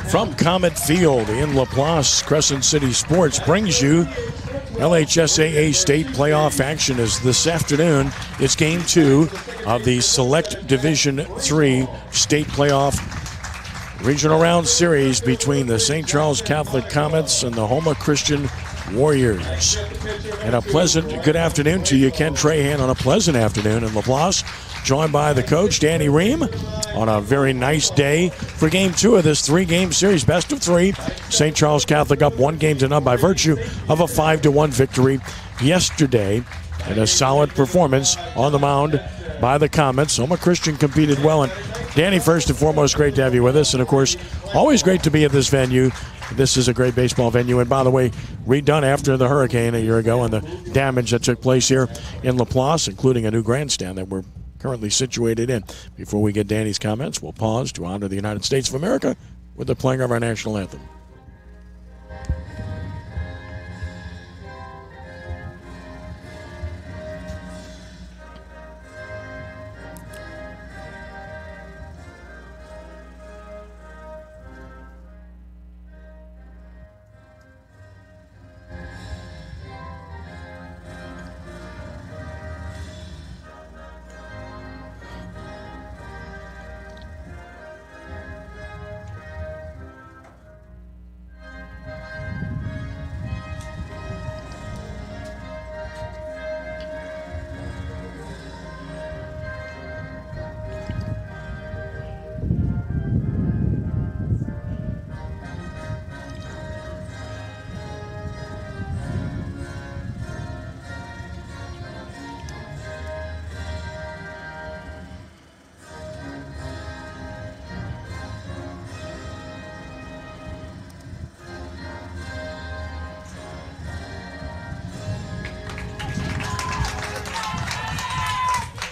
From Comet Field in LaPlace, Crescent City Sports brings you LHSAA state playoff action as this afternoon. It's game 2 of the Select Division 3 state playoff regional round series between the St. Charles Catholic Comets and the Houma Christian Warriors. And a pleasant good afternoon to you. Ken Trahan on a pleasant afternoon in LaPlace, joined by the coach, Danny Ream, on a very nice day for game 2 of this 3-game series, best of 3. St. Charles Catholic up 1-0 by virtue of a 5-1 victory yesterday, and a solid performance on the mound by the Comets. Houma Christian competed well, and Danny, first and foremost, great to have you with us, and of course, always great to be at this venue. This is a great baseball venue, and by the way, redone after the hurricane a year ago and the damage that took place here in LaPlace, including a new grandstand that we're currently situated in. Before we get Danny's comments, we'll pause to honor the United States of America with the playing of our national anthem.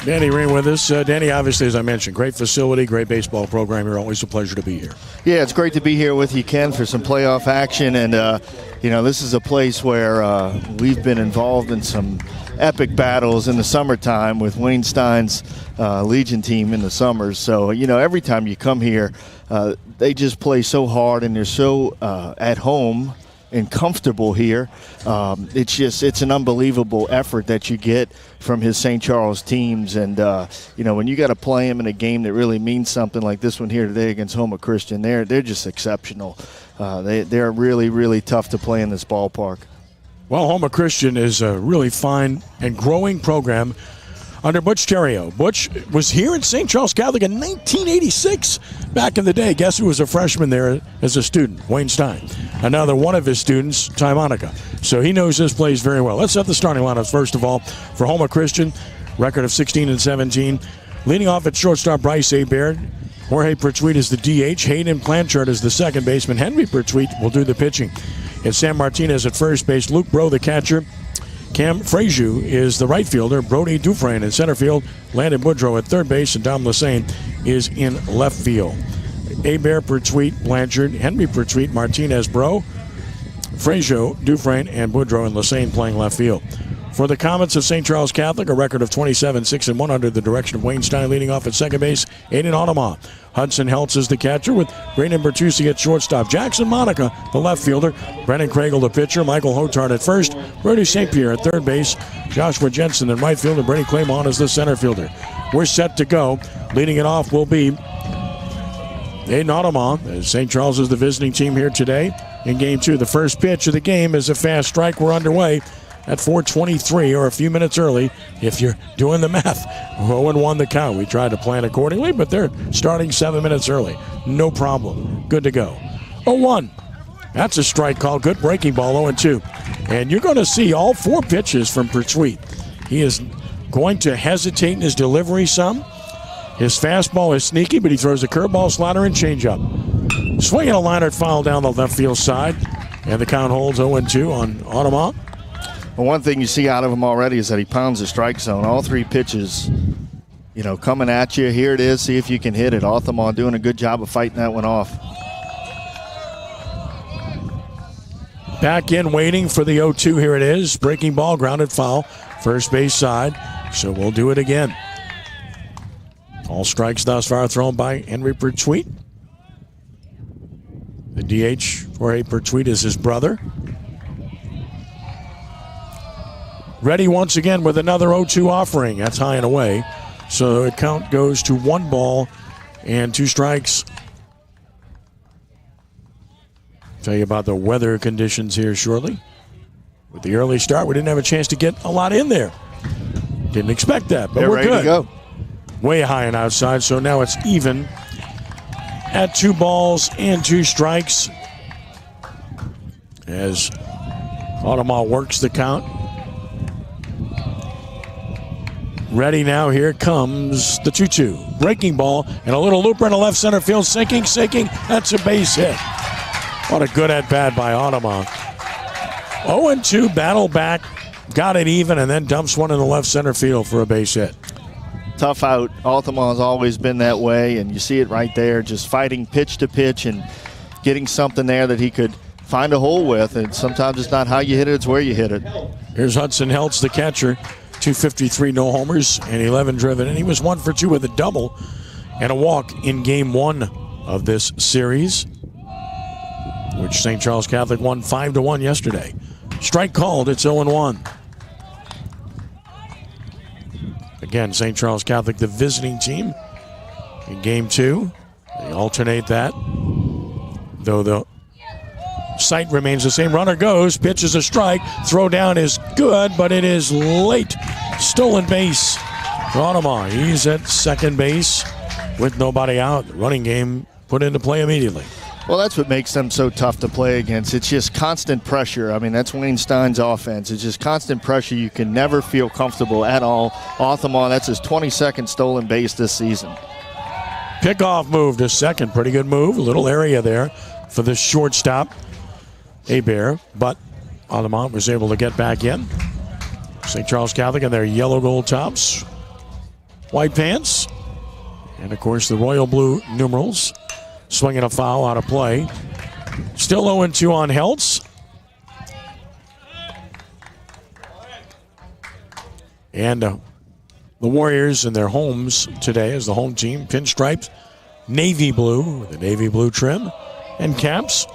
Danny Ream with us. Danny, obviously, as I mentioned, great facility, great baseball program here. Always a pleasure to be here. Yeah, it's great to be here with you, Ken, for some playoff action. And, this is a place where we've been involved in some epic battles in the summertime with Wayne Stein's Legion team in the summers. So, every time you come here, they just play so hard and they're so at home and comfortable here. It's an unbelievable effort that you get from his St. Charles teams. And, when you got to play them in a game that really means something like this one here today against Houma Christian, they're just exceptional. They're really, really tough to play in this ballpark. Well, Houma Christian is a really fine and growing program under Butch Terrio. Butch was here at St. Charles Catholic in 1986. Back in the day, guess who was a freshman there as a student? Wayne Stein. Another one of his students, Ty Monica. So he knows this place very well. Let's set the starting lineups first of all for Houma Christian. Record of 16-17. Leading off at shortstop, Bryce Hebert. Jorge Pertwee is the DH. Hayden Blanchard is the second baseman. Henry Pertwee will do the pitching. And Sam Martinez at first base. Luke Bro, the catcher. Cam Frazier is the right fielder. Brody Dufresne in center field. Landon Boudreau at third base. And Dom Lassane is in left field. Hebert, Pertwee, Blanchard, Henry Pertwee, Martinez, Bro, Frazier, Dufresne, and Boudreau and Lassane playing left field. For the Comets of St. Charles Catholic, a record of 27-6-1 under the direction of Wayne Stein. Leading off at second base, Aiden Audemars. Hudson Heltz is the catcher with Brandon Bertuzzi at shortstop. Jackson Monica, the left fielder. Brennan Craigle, the pitcher. Michael Hotard at first. Brody St. Pierre at third base. Joshua Jensen in right field. And Brady Claymont is the center fielder. We're set to go. Leading it off will be Aiden Audemars. St. Charles is the visiting team here today in Game 2. The first pitch of the game is a fast strike. We're underway at 4:23, or a few minutes early if you're doing the math. 0-1 the count. We tried to plan accordingly, but they're starting 7 minutes early. No problem. Good to go. 0-1. That's a strike call. Good breaking ball, 0-2. And you're going to see all 4 pitches from Pertwee. He is going to hesitate in his delivery some. His fastball is sneaky, but he throws a curveball, slider, and changeup. Swinging a liner foul down the left field side. And the count holds 0-2 on Audemars. Well, one thing you see out of him already is that he pounds the strike zone. All 3 pitches, coming at you. Here it is. See if you can hit it. Audemars doing a good job of fighting that one off. Back in, waiting for the 0-2. Here it is. Breaking ball, grounded foul. First base side. So we'll do it again. All strikes thus far thrown by Henry Pertwee. The DH, Jorge Pertwee, is his brother. Ready once again with another 0-2 offering. That's high and away. So the count goes to 1 ball and 2 strikes. Tell you about the weather conditions here shortly. With the early start, we didn't have a chance to get a lot in there. Didn't expect that, but we're ready good. To go. Way high and outside, so now it's even at 2 balls and 2 strikes as Audemars works the count. Ready now, here comes the 2-2. Breaking ball and a little looper in the left center field, sinking. That's a base hit. What a good at-bat by Audemars. 0-2, battle back, got it even, and then dumps one in the left center field for a base hit. Tough out. Altamont has always been that way, and you see it right there, just fighting pitch to pitch and getting something there that he could find a hole with. And sometimes it's not how you hit it, it's where you hit it. Here's Hudson Heltz, the catcher. 253, no homers, and 11 driven. And he was 1 for 2 with a double and a walk in game 1 of this series, which St. Charles Catholic won 5-1 yesterday. Strike called, it's 0-1. Again, St. Charles Catholic, the visiting team in game 2. They alternate that, though the site remains the same. Runner goes, pitch is a strike, throw down is good, but it is late. Stolen base for Audemars. He's at second base with nobody out. The running game put into play immediately. Well, that's what makes them so tough to play against. It's just constant pressure. I mean, that's Wayne Stein's offense. It's just constant pressure. You can never feel comfortable at all. Audemars, that's his 22nd stolen base this season. Pickoff move to second. Pretty good move. A little area there for the shortstop, Hebert. But Audemars was able to get back in. St. Charles Catholic in their yellow gold tops, white pants, and, of course, the royal blue numerals. Swinging a foul out of play. Still 0-2 on Heltz. And the Warriors in their homes today as the home team, pinstripes, navy blue with a navy blue trim and caps.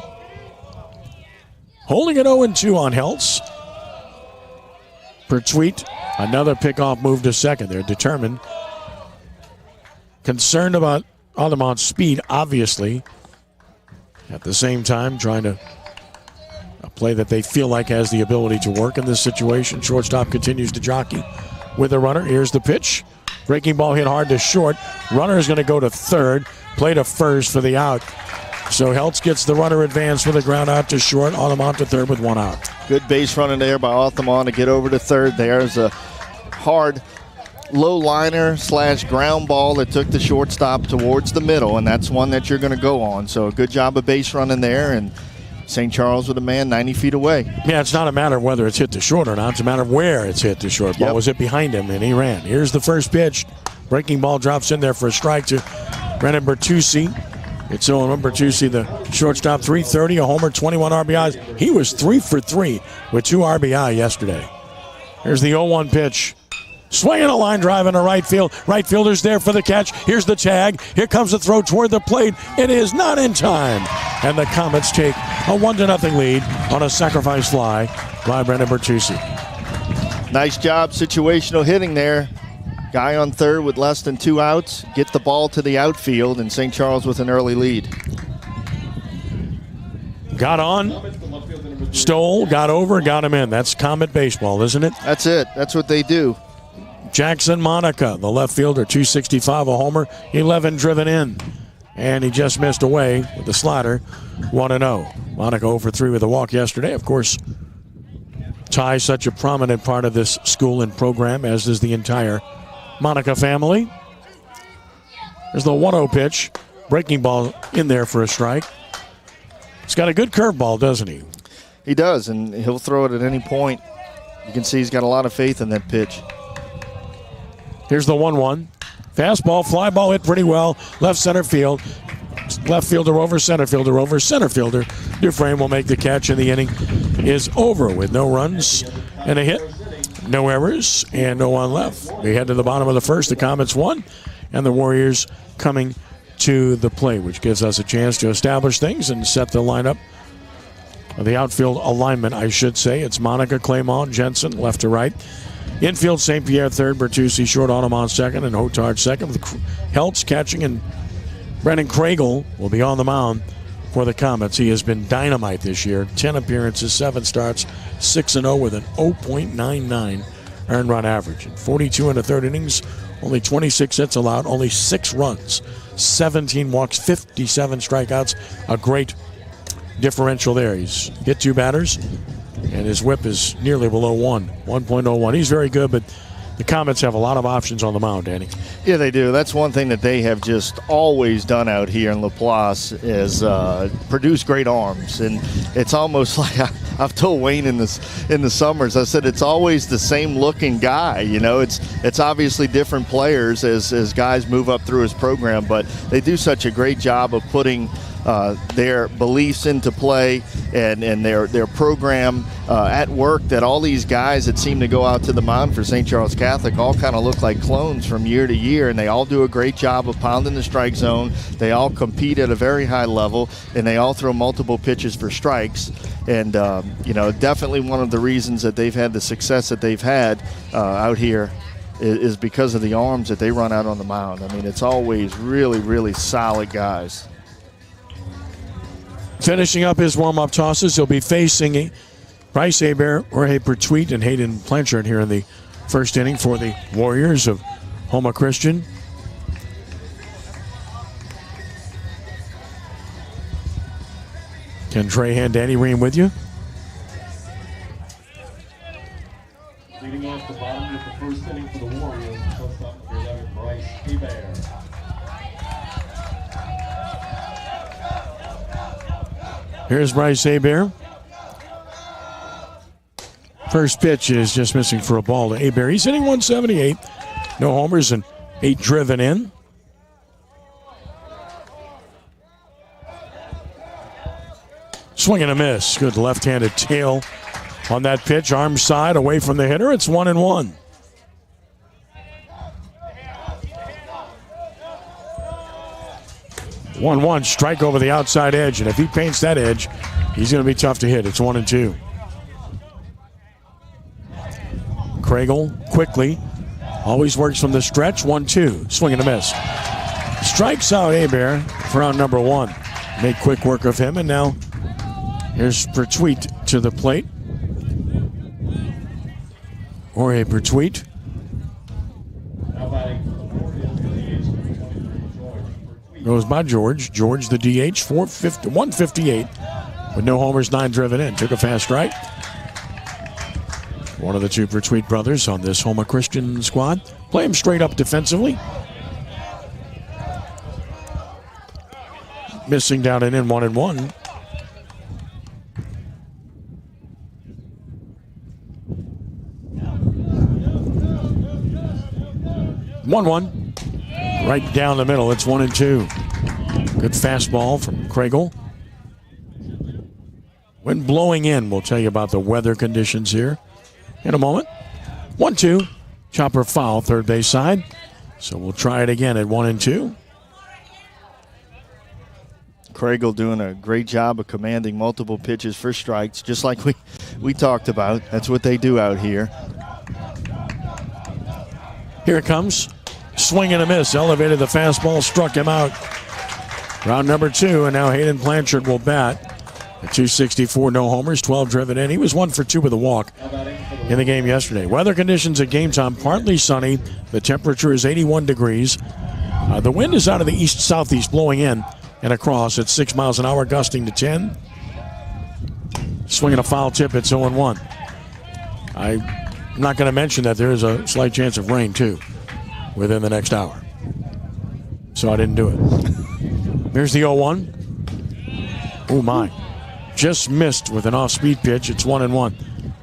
Holding it 0-2 on Heltz. Pertwee, another pickoff move to second. They're determined. Concerned about Audemars' speed, obviously. At the same time, trying to a play that they feel like has the ability to work in this situation. Shortstop continues to jockey with a runner. Here's the pitch. Breaking ball hit hard to short. Runner is going to go to third. Play to first for the out. So Heltz gets the runner advance with a ground out to short. Audemars to third with 1 out. Good base running there by Audemars to get over to third. There's a hard low liner / ground ball that took the shortstop towards the middle, and that's one that you're going to go on. So a good job of base running there, and St. Charles with a man 90 feet away. Yeah, it's not a matter of whether it's hit to short or not. It's a matter of where it's hit to short. Ball was hit behind him, and he ran. Here's the first pitch. Breaking ball drops in there for a strike to Brennan Bertucci. It's Owen Bertucci, the shortstop, 330, a homer, 21 RBIs. He was 3 for 3 with 2 RBI yesterday. Here's the 0-1 pitch. Swinging a line drive into right field. Right fielder's there for the catch. Here's the tag. Here comes the throw toward the plate. It is not in time. And the Comets take a 1-0 lead on a sacrifice fly by Brennan Bertucci. Nice job situational hitting there. Guy on third with less than 2 outs. Get the ball to the outfield, and St. Charles with an early lead. Got on, stole, got over, got him in. That's Comet baseball, isn't it? That's it. That's what they do. Jackson Monica, the left fielder, 265, a homer, 11 driven in. And he just missed away with the slider, 1-0. Monica 0 for 3 with a walk yesterday. Of course, Ty, such a prominent part of this school and program, as is the entire Monica family. There's the 1-0 pitch. Breaking ball in there for a strike. He's got a good curveball, doesn't he? He does, and he'll throw it at any point. You can see he's got a lot of faith in that pitch. Here's the 1-1. Fastball, fly ball hit pretty well. Left center field. Left fielder over center fielder over center fielder. Dufresne will make the catch, and the inning is over with no runs and a hit, no errors, and no one left. We head to the bottom of the first. The Comets won, and the Warriors coming to the plate, which gives us a chance to establish things and set the lineup. The outfield alignment, I should say. It's Monica, Claymont, Jensen, left to right. Infield, St. Pierre third, Bertuzzi short, Automont second, and Hotard second, with Heltz catching, and Brennan Craigle will be on the mound for the Comets. He has been dynamite this year. 10 appearances, 7 starts, 6-0 with an 0.99 earned run average. In 42 1/3 innings, only 26 hits allowed, only 6 runs, 17 walks, 57 strikeouts. A great differential there. He's hit 2 batters, and his whip is nearly below 1.01. He's very good, but the Comets have a lot of options on the mound, Danny. Yeah, they do. That's one thing that they have just always done out here in Laplace is produce great arms. And it's almost like I've told Wayne in the summers, I said it's always the same looking guy. You know, it's obviously different players as guys move up through his program, but they do such a great job of putting their beliefs into play and their program at work, that all these guys that seem to go out to the mound for St. Charles Catholic all kind of look like clones from year to year, and they all do a great job of pounding the strike zone. They all compete at a very high level, and they all throw multiple pitches for strikes. And, definitely one of the reasons that they've had the success that they've had out here is because of the arms that they run out on the mound. I mean, it's always really, really solid guys. Finishing up his warm-up tosses, he'll be facing Bryce Hebert, Jorge Pertwee, and Hayden Blanchard here in the first inning for the Warriors of Houma Christian. Ken Trahan, Danny Ream with you. Leading off the bottom of the first inning for the Warriors, shortstop number 11, Bryce Hebert. Here's Bryce Hebert. First pitch is just missing for a ball to Hebert. He's hitting 178. No homers and 8 driven in. Swing and a miss. Good left-handed tail on that pitch. Arm side away from the hitter. It's 1-1. One strike over the outside edge, and if he paints that edge, he's going to be tough to hit. It's 1-2. Craigle quickly, always works from the stretch. 1-2, swing and a miss. Strikes out Hebert for round number 1. Made quick work of him, and now here's Pertwee to the plate. Jorge Pertwee. Goes by George. George, the DH, 158 with no homers, 9 driven in. Took a fast strike. One of the 2 Pertwee brothers on this Houma Christian squad. Play him straight up defensively. Missing down and in, 1-1. Right down the middle. It's 1-2. Good fastball from Craigle. Wind blowing in. We'll tell you about the weather conditions here in a moment. 1-2. Chopper foul, third base side. So we'll try it again at 1-2. Craigle doing a great job of commanding multiple pitches for strikes, just like we talked about. That's what they do out here. Here it comes. Swing and a miss. Elevated the fastball, struck him out. Round number 2, and now Hayden Blanchard will bat. At 264, no homers, 12 driven in. He was 1 for 2 with a walk in the game yesterday. Weather conditions at game time, partly sunny. The temperature is 81 degrees. The wind is out of the east-southeast, blowing in and across at 6 miles an hour, gusting to 10. Swinging a foul tip, it's 0-1. I'm not going to mention that there is a slight chance of rain, too, within the next hour. So I didn't do it. Here's the 0-1. Oh, my. Just missed with an off-speed pitch. It's 1-1.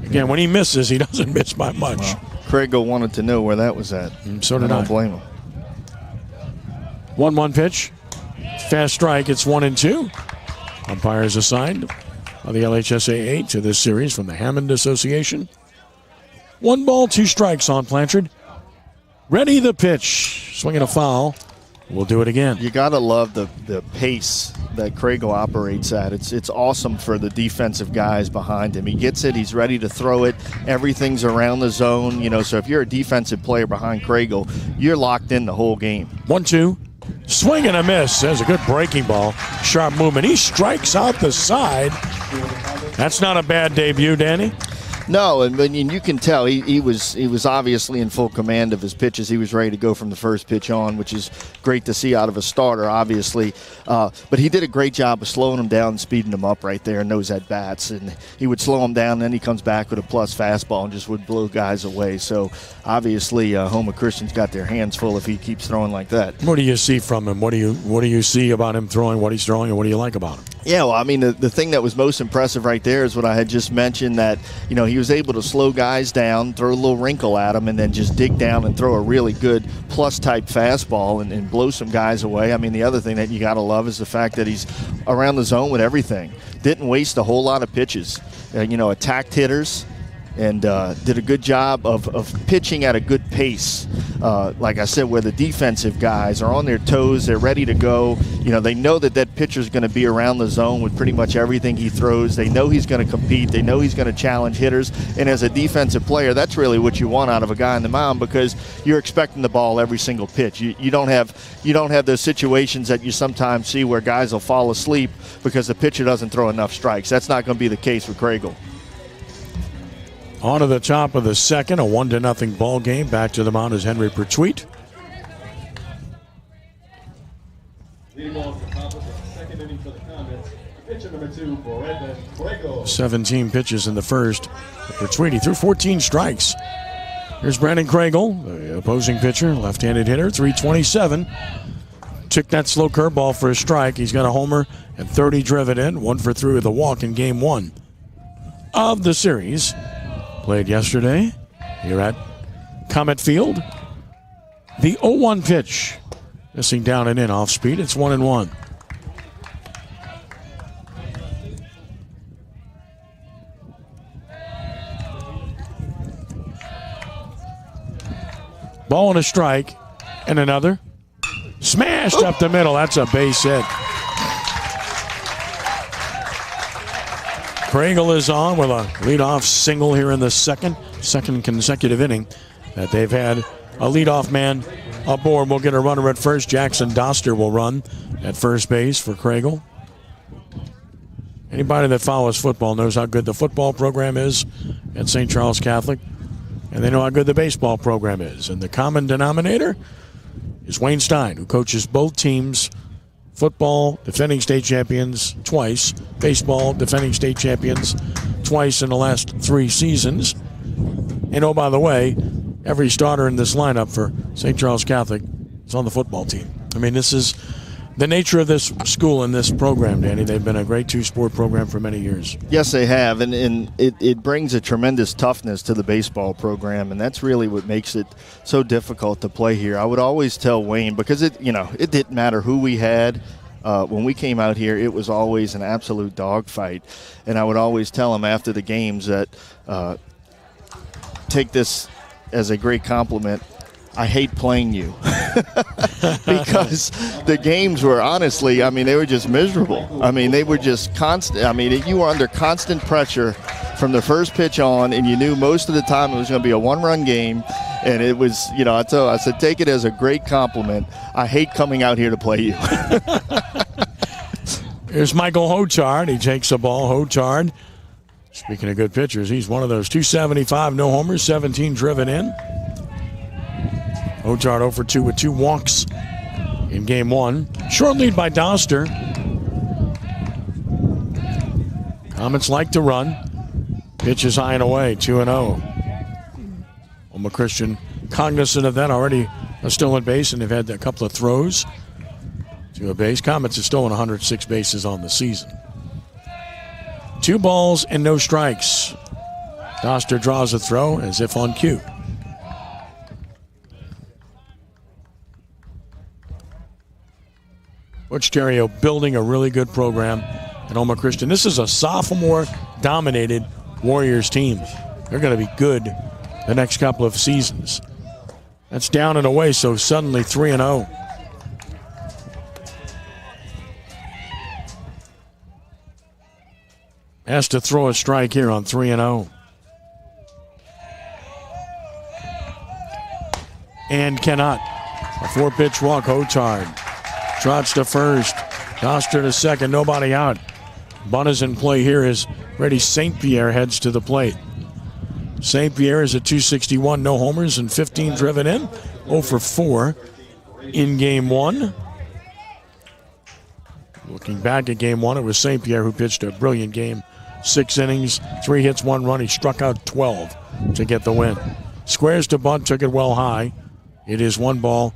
Again, when he misses, he doesn't miss by much. Well, Craigle wanted to know where that was at. So did I. Don't blame him. 1-1 pitch. Fast strike. It's 1-2. Umpires assigned. of the LHSAA to this series from the Hammond Association. 1 ball, 2 strikes on Blanchard. Ready the pitch. Swinging a foul. We'll do it again. You got to love the pace that Craigle operates at. It's awesome for the defensive guys behind him. He gets it. He's ready to throw it. Everything's around the zone. You know, so if you're a defensive player behind Craigle, you're locked in the whole game. 1-2. Swing and a miss. There's a good breaking ball. Sharp movement. He strikes out the side. That's not a bad debut, Danny. No, and you can tell he was obviously in full command of his pitches. He was ready to go from the first pitch on, which is great to see out of a starter, obviously. But he did a great job of slowing him down and speeding him up right there in those at-bats. And he would slow him down, and then he comes back with a plus fastball and just would blow guys away. So, obviously, Houma Christian's got their hands full if he keeps throwing like that. What do you see from him? What do you see about him throwing, what he's throwing, and what do you like about him? Yeah, well, I mean, the thing that was most impressive right there is what I had just mentioned, that, you know, he was able to slow guys down, throw a little wrinkle at them, and then just dig down and throw a really good plus-type fastball and blow some guys away. I mean, the other thing that you got to love is the fact that he's around the zone with everything. Didn't waste a whole lot of pitches. Attacked hitters and did a good job of pitching at a good pace. Like I said, where the defensive guys are on their toes, they're ready to go. You know, they know that pitcher's going to be around the zone with pretty much everything he throws. They know he's going to compete. They know he's going to challenge hitters. And as a defensive player, that's really what you want out of a guy on the mound, because you're expecting the ball every single pitch. You don't have those situations that you sometimes see where guys will fall asleep because the pitcher doesn't throw enough strikes. That's not going to be the case with Craigle. On to the top of the second, a 1-0 ball game. Back to the mound is Henry Pertweet. Leading off the top of the second inning for the Comets, pitcher number 2, Brendan Craigle. 17 pitches in the first. Pertweet, he threw 14 strikes. Here's Brandon Craigle, the opposing pitcher, left-handed hitter, 327. Took that slow curveball for a strike. He's got a homer and 30 driven in, 1 for 3 with a walk in game 1 of the series. Played yesterday here at Comet Field. The 0-1 pitch. Missing down and in off speed. It's 1-1. Ball and a strike. And another. Smashed up the middle. That's a base hit. Craigle is on with a leadoff single here in the second consecutive inning that they've had a leadoff man aboard. We'll get a runner at first. Jackson Doster will run at first base for Craigle. Anybody that follows football knows how good the football program is at St. Charles Catholic, and they know how good the baseball program is. And the common denominator is Wayne Stein, who coaches both teams. Football, defending state champions twice. Baseball, defending state champions twice in the last 3 seasons. And oh, by the way, every starter in this lineup for St. Charles Catholic is on the football team. I mean, this is the nature of this school and this program, Danny. They've been a great 2-sport program for many years. Yes, they have, and it brings a tremendous toughness to the baseball program, and that's really what makes it so difficult to play here. I would always tell Wayne, because it didn't matter who we had. When we came out here, it was always an absolute dogfight, and I would always tell him after the games that take this as a great compliment. I hate playing you because the games were honestly, I mean, they were just miserable. I mean, they were just constant. I mean, you were under constant pressure from the first pitch on, and you knew most of the time it was going to be a 1-run game. And it was, I said, take it as a great compliment. I hate coming out here to play you. Here's Michael Hochard. He takes the ball. Hochard, speaking of good pitchers, he's one of those. 275, no homers, 17 driven in. Hochard 0 for 2 with 2 walks in game 1. Short lead by Doster. Comets like to run. Pitch is high and away, 2-0. Houma Christian cognizant of that, already still at base, and they've had a couple of throws to a base. Comets have stolen 106 bases on the season. 2 balls and no strikes. Doster draws a throw as if on cue. Butch Terrio building a really good program at Houma Christian. This is a sophomore-dominated Warriors team. They're going to be good the next couple of seasons. That's down and away, so suddenly 3-0. Has to throw a strike here on 3-0. And cannot. A 4-pitch walk, Hotard. Trots to first. Doster to second, nobody out. Bunt is in play here as Reddy St. Pierre heads to the plate. St. Pierre is at 261, no homers and 15 driven in. 0 for 4 in game one. Looking back at game one, it was St. Pierre who pitched a brilliant game. 6 innings, 3 hits, 1 run. He struck out 12 to get the win. Squares to bunt, took it well high. It is 1 ball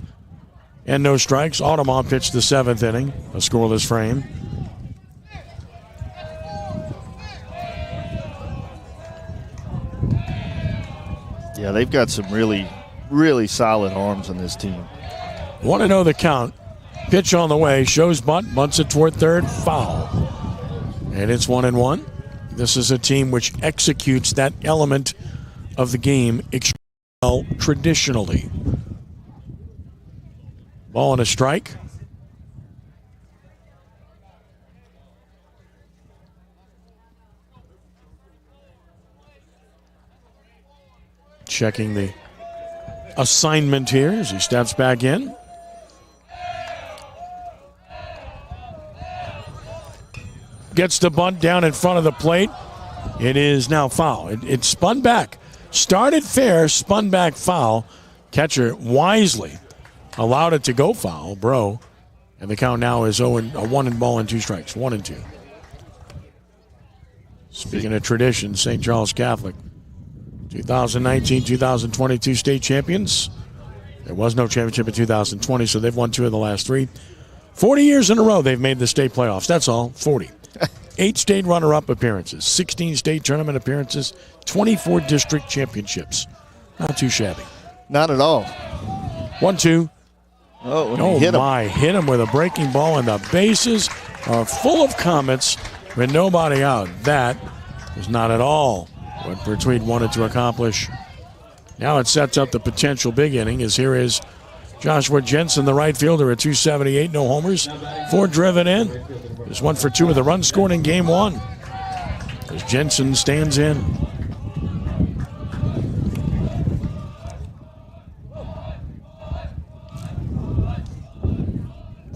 and no strikes. Audemars pitched the 7th inning, a scoreless frame. Yeah, they've got some really, really solid arms on this team. Want to know the count. Pitch on the way, shows bunt, bunts it toward third, foul. And it's 1-1. This is a team which executes that element of the game extremely well traditionally. Ball and a strike. Checking the assignment here as he steps back in. Gets the bunt down in front of the plate. It is now foul. It spun back. Started fair, spun back foul. Catcher wisely allowed it to go foul, bro. And the count now is 1 2 strikes. 1-2. Speaking of tradition, St. Charles Catholic. 2019-2022 state champions. There was no championship in 2020, so they've won 2 of the last 3. 40 years in a row they've made the state playoffs. That's all, 40. 8 state runner-up appearances, 16 state tournament appearances, 24 district championships. Not too shabby. Not at all. 1-2. Oh, hit him. Hit him with a breaking ball, and the bases are full of Comets with nobody out. That is not at all what Pertwee wanted to accomplish. Now it sets up the potential big inning, as here is Joshua Jensen, the right fielder, at 278, no homers, 4 driven in. There's 1 for 2 with a run scored in game one, as Jensen stands in.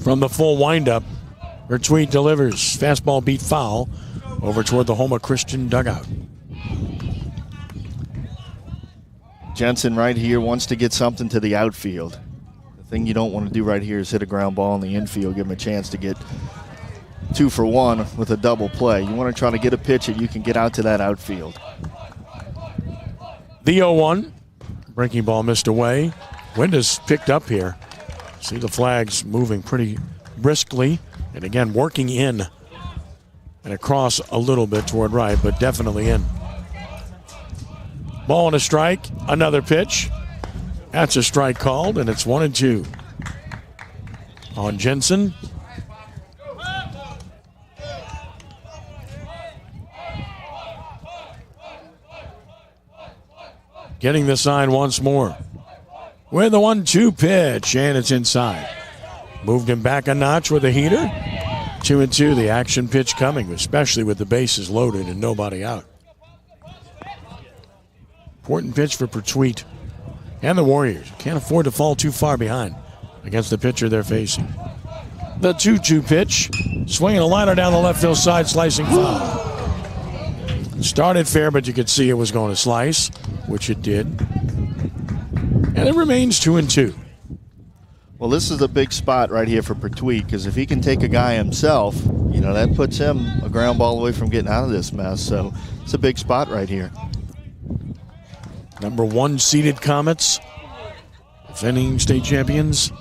From the full windup, Pertwee delivers. Fastball beat foul over toward the Houma Christian dugout. Jensen right here wants to get something to the outfield. The thing you don't want to do right here is hit a ground ball in the infield, give him a chance to get 2 for 1 with a double play. You want to try to get a pitch that you can get out to that outfield. The 0-1. Breaking ball missed away. Wind is picked up here. See the flags moving pretty briskly. And again, working in and across a little bit toward right, but definitely in. Ball and a strike. Another pitch. That's a strike called, and it's 1-2 on Jensen. Getting the sign once more. With the 1-2 pitch, and it's inside. Moved him back a notch with a heater. 2-2, the action pitch coming, especially with the bases loaded and nobody out. Important pitch for Pertwee and the Warriors. Can't afford to fall too far behind against the pitcher they're facing. The 2-2 pitch, swinging a liner down the left field side, slicing foul. Started fair, but you could see it was going to slice, which it did. And it remains 2-2. Well, this is a big spot right here for Pertwee, because if he can take a guy himself, you know, that puts him a ground ball away from getting out of this mess. So it's a big spot right here. Number 1 seeded Comets, defending state champions.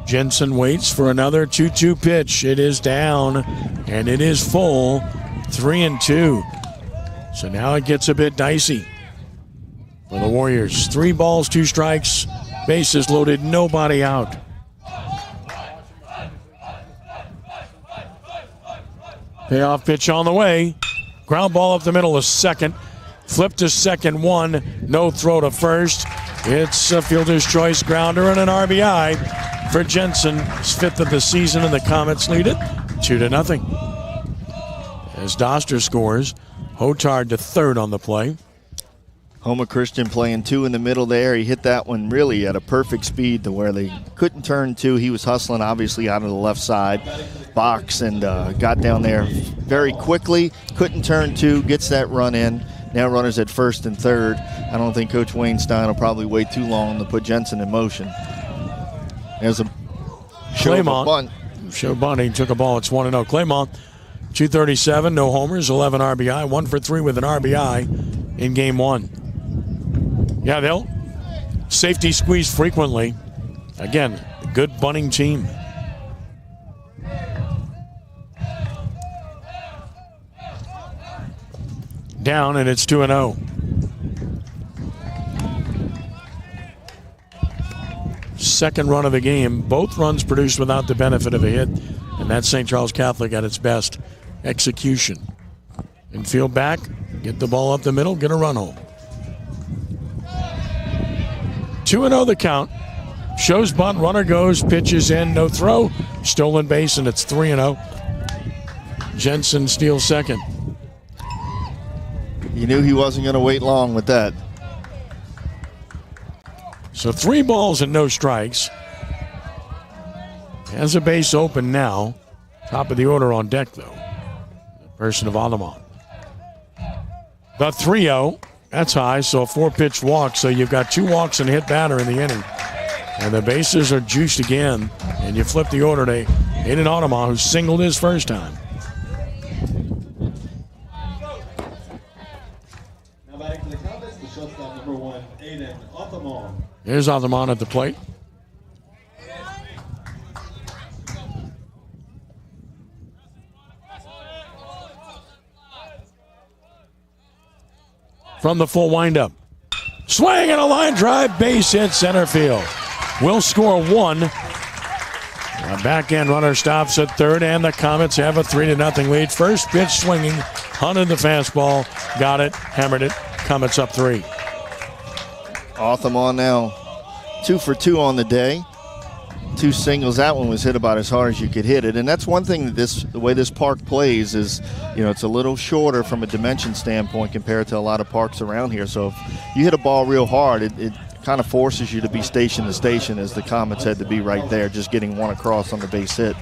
Jensen waits for another 2-2 pitch. It is down, and it is full. 3-2. So now it gets a bit dicey for the Warriors. 3 balls, 2 strikes, bases loaded, nobody out. Payoff pitch on the way. Ground ball up the middle of second. Flip to second, one. No throw to first. It's a fielder's choice grounder and an RBI for Jensen. His 5th of the season, and the Comets lead it 2-0. As Doster scores, Hotard to third on the play. Houma Christian playing 2 in the middle there. He hit that one really at a perfect speed to where they couldn't turn 2. He was hustling, obviously, out of the left side box and got down there very quickly. Couldn't turn 2, gets that run in. Now runners at first and third. I don't think Coach Wayne Stein will probably wait too long to put Jensen in motion. There's a Claymont. Show bunting, took a ball. It's 1-0. Claymont, 237, no homers, 11 RBI, 1 for 3 with an RBI in game 1. Yeah, they'll safety squeeze frequently. Again, a good bunting team. Down, and it's 2-0. Second run of the game. Both runs produced without the benefit of a hit, and that's St. Charles Catholic at its best. Execution. Infield back, get the ball up the middle, get a run home. 2-0 the count. Shows bunt, runner goes, pitches in, no throw. Stolen base, and it's 3-0. Jensen steals second. You knew he wasn't going to wait long with that. So 3 balls and no strikes. Has a base open now. Top of the order on deck, though. The person of Alderman. The 3-0. That's high, so a 4-pitch walk. So you've got 2 walks and a hit batter in the inning. And the bases are juiced again. And you flip the order to Aiden Audemars, who singled his first time. Now batting for the Comets, the shortstop number 1, Aiden Audemars. Here's Audemars at the plate. From the full windup. Swing and a line drive, base hit center field. Will score 1. A backhand runner stops at third, and the Comets have a 3-0 lead. First pitch swinging, hunted the fastball, got it, hammered it. Comets up 3. Audemars now 2 for 2 on the day. 2 singles. That one was hit about as hard as you could hit it. And that's one thing that the way this park plays is, it's a little shorter from a dimension standpoint compared to a lot of parks around here. So if you hit a ball real hard, it kind of forces you to be station to station, as the Comets had to be right there, just getting one across on the base hit.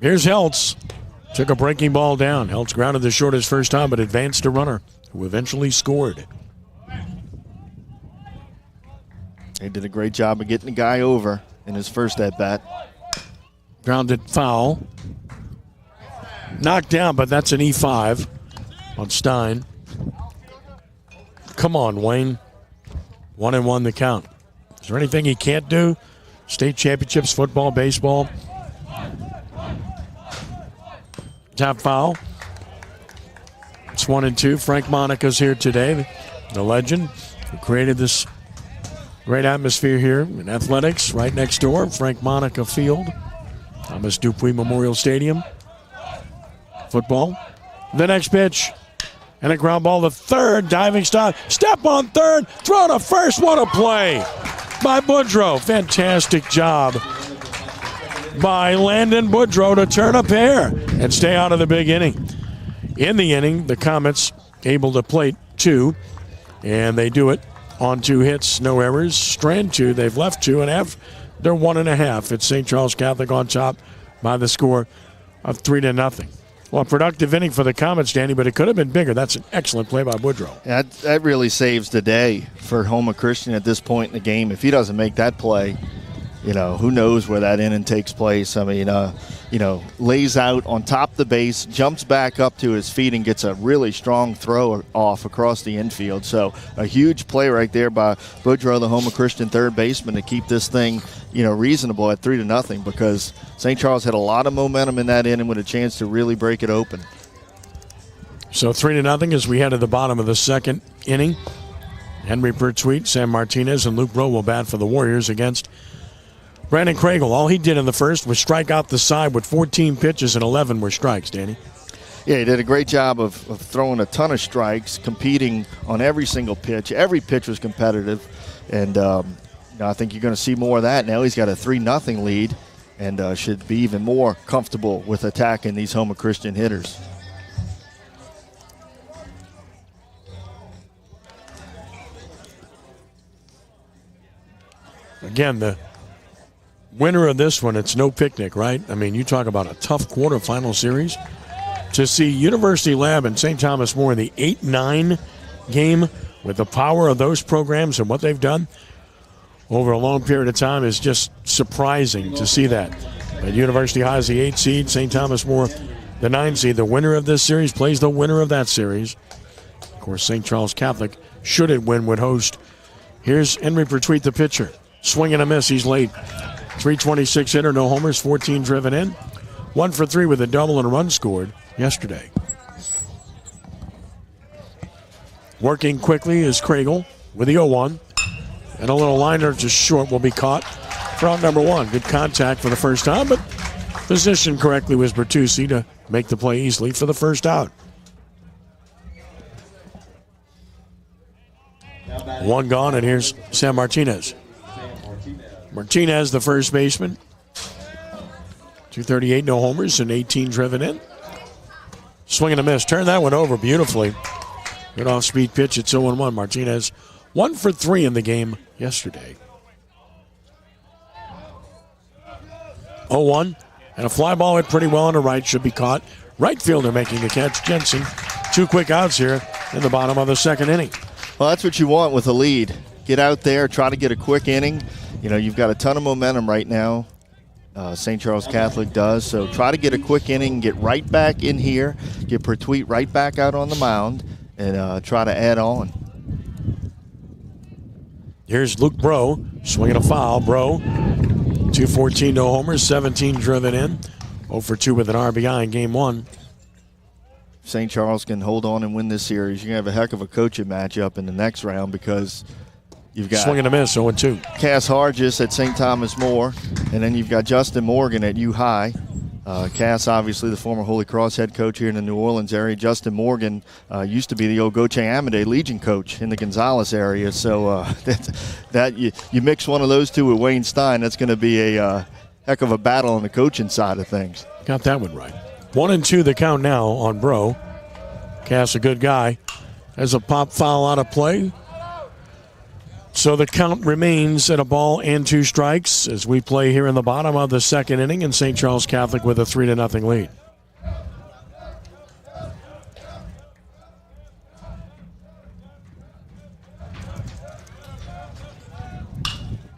Here's Heltz. Took a breaking ball down. Heltz grounded the short his first time, but advanced a runner who eventually scored. They did a great job of getting the guy over in his first at-bat. Grounded foul. Knocked down, but that's an E5 on Stein. Come on, Wayne. 1-1 the count. Is there anything he can't do? State championships, football, baseball. Tap foul. It's 1-2. Frank Monica's here today, the legend who created this great atmosphere here in athletics, right next door, Frank Monica Field, Thomas Dupuis Memorial Stadium. Football. The next pitch, and a ground ball to third, diving stop, step on third, throw to first. What a play by Boudreau. Fantastic job by Landon Boudreau to turn a pair and stay out of the big inning. In the inning, the Comets able to plate 2, and they do it on 2 hits, no errors. Strand 2, they've left 2.5. They're 1.5. It's St. Charles Catholic on top by the score of 3-0. Well, a productive inning for the Comets, Danny, but it could have been bigger. That's an excellent play by Boudreau. That really saves the day for Houma Christian at this point in the game. If he doesn't make that play, who knows where that inning takes place. I mean, lays out on top of the base, jumps back up to his feet, and gets a really strong throw off across the infield. So a huge play right there by Boudreau, the Houma Christian third baseman, to keep this thing, reasonable at 3-0, because St. Charles had a lot of momentum in that inning with a chance to really break it open. So 3-0 as we head to the bottom of the second inning. Henry Pertwee, Sam Martinez, and Luke Rowe will bat for the Warriors against Brandon Craigle, all he did in the first was strike out the side with 14 pitches and 11 were strikes, Danny. Yeah, he did a great job of throwing a ton of strikes, competing on every single pitch. Every pitch was competitive, and I think you're going to see more of that. Now he's got a 3-0 lead and should be even more comfortable with attacking these Houma Christian hitters. Again, the winner of this one, it's no picnic, right? I mean, you talk about a tough quarterfinal series. To see University Lab and St. Thomas More in the 8-9 game with the power of those programs and what they've done over a long period of time is just surprising to see that. But University High is the 8 seed, St. Thomas More the 9 seed. The winner of this series plays the winner of that series. Of course, St. Charles Catholic, should it win, would host. Here's Henry Pertwee, the pitcher. Swing and a miss, he's late. 326 hitter, no homers, 14 driven in. 1 for 3 with a double and a run scored yesterday. Working quickly is Craigle with the 0-1. And a little liner just short will be caught for out number 1. Good contact for the first time, but positioned correctly was Bertuzzi to make the play easily for the first out. 1 gone, and here's Sam Martinez. Martinez, the first baseman. 238, no homers, and 18 driven in. Swing and a miss. Turned that one over beautifully. Good off-speed pitch. It's 0-1. Martinez 1 for 3 in the game yesterday. 0-1. And a fly ball hit pretty well on the right. Should be caught. Right fielder making the catch. Jensen. 2 quick outs here in the bottom of the second inning. Well, that's what you want with a lead. Get out there, try to get a quick inning. You know, you've got a ton of momentum right now. St. Charles Catholic does. So try to get a quick inning, get right back in here, get Pertwee right back out on the mound, and try to add on. Here's Luke Bro swinging a foul. Bro, 214, no homers, 17 driven in. 0 for 2 with an RBI in game 1. St. Charles can hold on and win this series. You're going to have a heck of a coaching matchup in the next round because you've got swing and a miss, 0-2. Cass Hargis at St. Thomas More, and then you've got Justin Morgan at U High. Cass, obviously, the former Holy Cross head coach here in the New Orleans area. Justin Morgan used to be the old Goche Amade Legion coach in the Gonzales area. So that you mix one of those two with Wayne Stein, that's going to be a heck of a battle on the coaching side of things. Got that one right. 1-2 the count now on Bro. Cass, a good guy. Has a pop foul out of play. So the count remains at a ball and 2 strikes as we play here in the bottom of the second inning, and St. Charles Catholic with a 3-0 lead.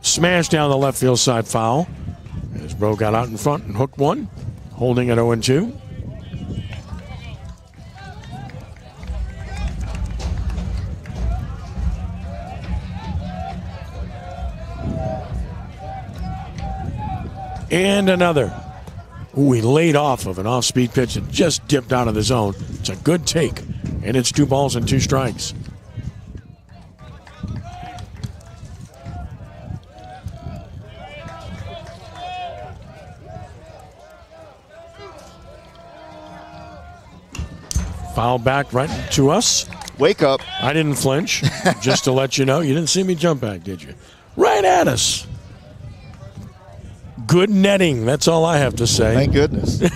Smash down the left field side foul as Bro got out in front and hooked one, holding at 0-2. And another. Ooh, he laid off of an off-speed pitch and just dipped out of the zone. It's a good take, and it's 2 balls and 2 strikes. Foul back right to us. Wake up. I didn't flinch, just to let you know. You didn't see me jump back, did you? Right at us. Good netting. That's all I have to say. Thank goodness. It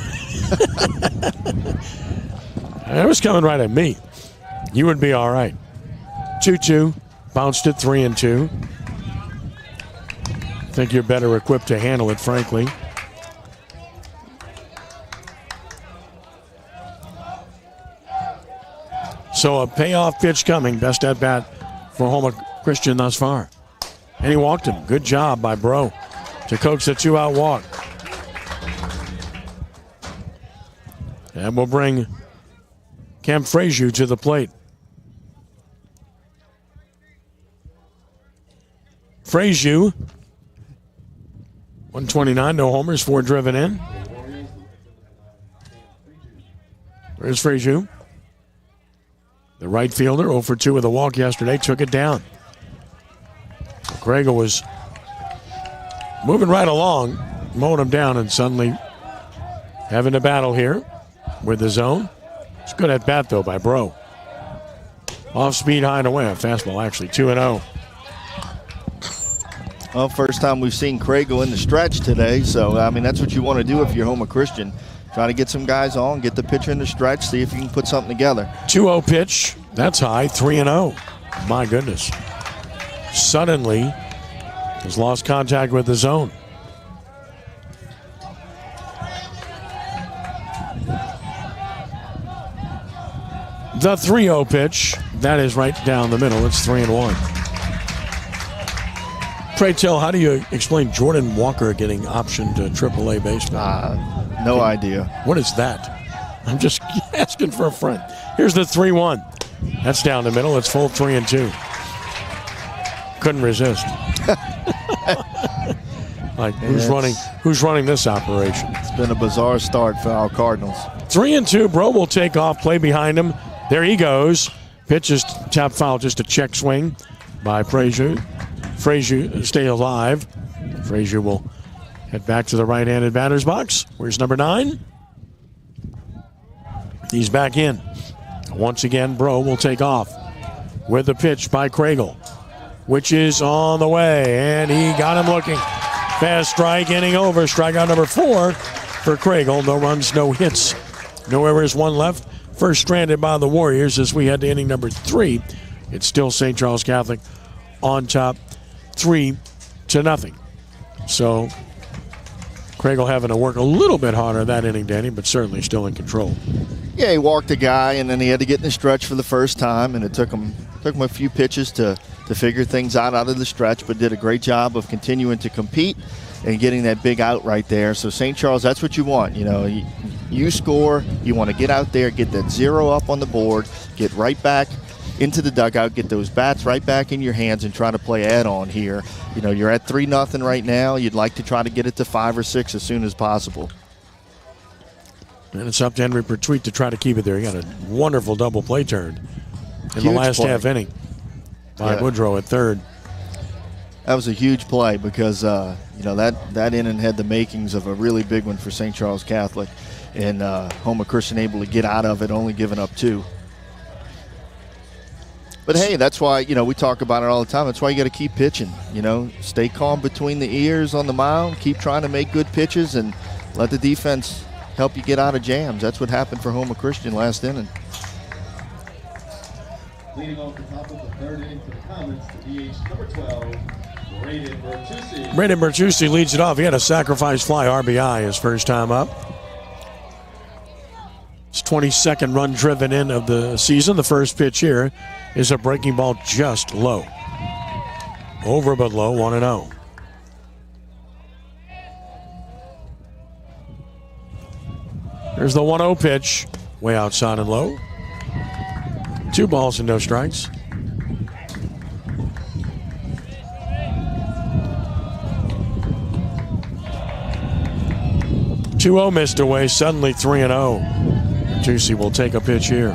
was coming right at me. You would be all right. 2-2. Bounced it 3-2. I think you're better equipped to handle it, frankly. So a payoff pitch coming. Best at bat for Houma Christian thus far. And he walked him. Good job by Bro to coax a 2-out walk. And we'll bring Cam Frazier to the plate. Frazier, 129, no homers, 4 driven in. Where's Frazier? The right fielder, 0 for 2 with a walk yesterday, took it down. Grego was moving right along, mowing them down, and suddenly having a battle here with the zone. It's good at bat, though, by Bro. Off speed, high and away. A fastball, actually, 2-0. Well, first time we've seen Craig go in the stretch today, so, I mean, that's what you want to do if you're Houma Christian. Try to get some guys on, get the pitcher in the stretch, see if you can put something together. 2-0 pitch. That's high, 3-0. My goodness. Suddenly has lost contact with the zone. The 3-0 pitch. That is right down the middle. It's 3-1. Pray tell, how do you explain Jordan Walker getting optioned to AAA baseball? No idea. What is that? I'm just asking for a friend. Here's the 3-1. That's down the middle. It's full 3-2. Couldn't resist. Like, who's running this operation? It's been a bizarre start for our Cardinals. 3-2. Bro will take off. Play behind him. There he goes. Pitch is tap foul, just a check swing by Frazier. Frazier stay alive. Frazier will head back to the right-handed batter's box. Where's number 9? He's back in. Once again, Bro will take off with the pitch by Craigle, which is on the way, and he got him looking. Fast strike, inning over. Strikeout number 4 for Craigle. No runs, no hits. No errors, 1 left. First stranded by the Warriors as we head to inning number 3. It's still St. Charles Catholic on top, 3-0. So Craigle having to work a little bit harder that inning, Danny, but certainly still in control. Yeah, he walked a guy, and then he had to get in the stretch for the first time, and it took him a few pitches to figure things out of the stretch, but did a great job of continuing to compete and getting that big out right there. So St. Charles, that's what you want. You know, you score, you want to get out there, get that 0 up on the board, get right back into the dugout, get those bats right back in your hands and try to play add-on here. You know, you're at 3-0 right now. You'd like to try to get it to 5 or 6 as soon as possible. And it's up to Henry Pertwee to try to keep it there. He got a wonderful double play turn in the last half inning by Woodrow at third. That was a huge play because, you know, that inning had the makings of a really big one for St. Charles Catholic. And Houma Christian able to get out of it, only giving up 2. But, hey, that's why, you know, we talk about it all the time. That's why you got to keep pitching. You know, stay calm between the ears on the mound. Keep trying to make good pitches and let the defense help you get out of jams. That's what happened for Houma Christian last inning. Leading off the top of the 3rd inning for the Comets, the DH number 12, Braden Bertucci. Braden Bertucci leads it off. He had a sacrifice fly RBI his first time up. His 22nd run driven in of the season. The first pitch here is a breaking ball just low. Over but low, 1-0. There's the 1-0 pitch, way outside and low. 2 balls and no strikes. Two-0 missed away, suddenly 3-0. Bertucci will take a pitch here.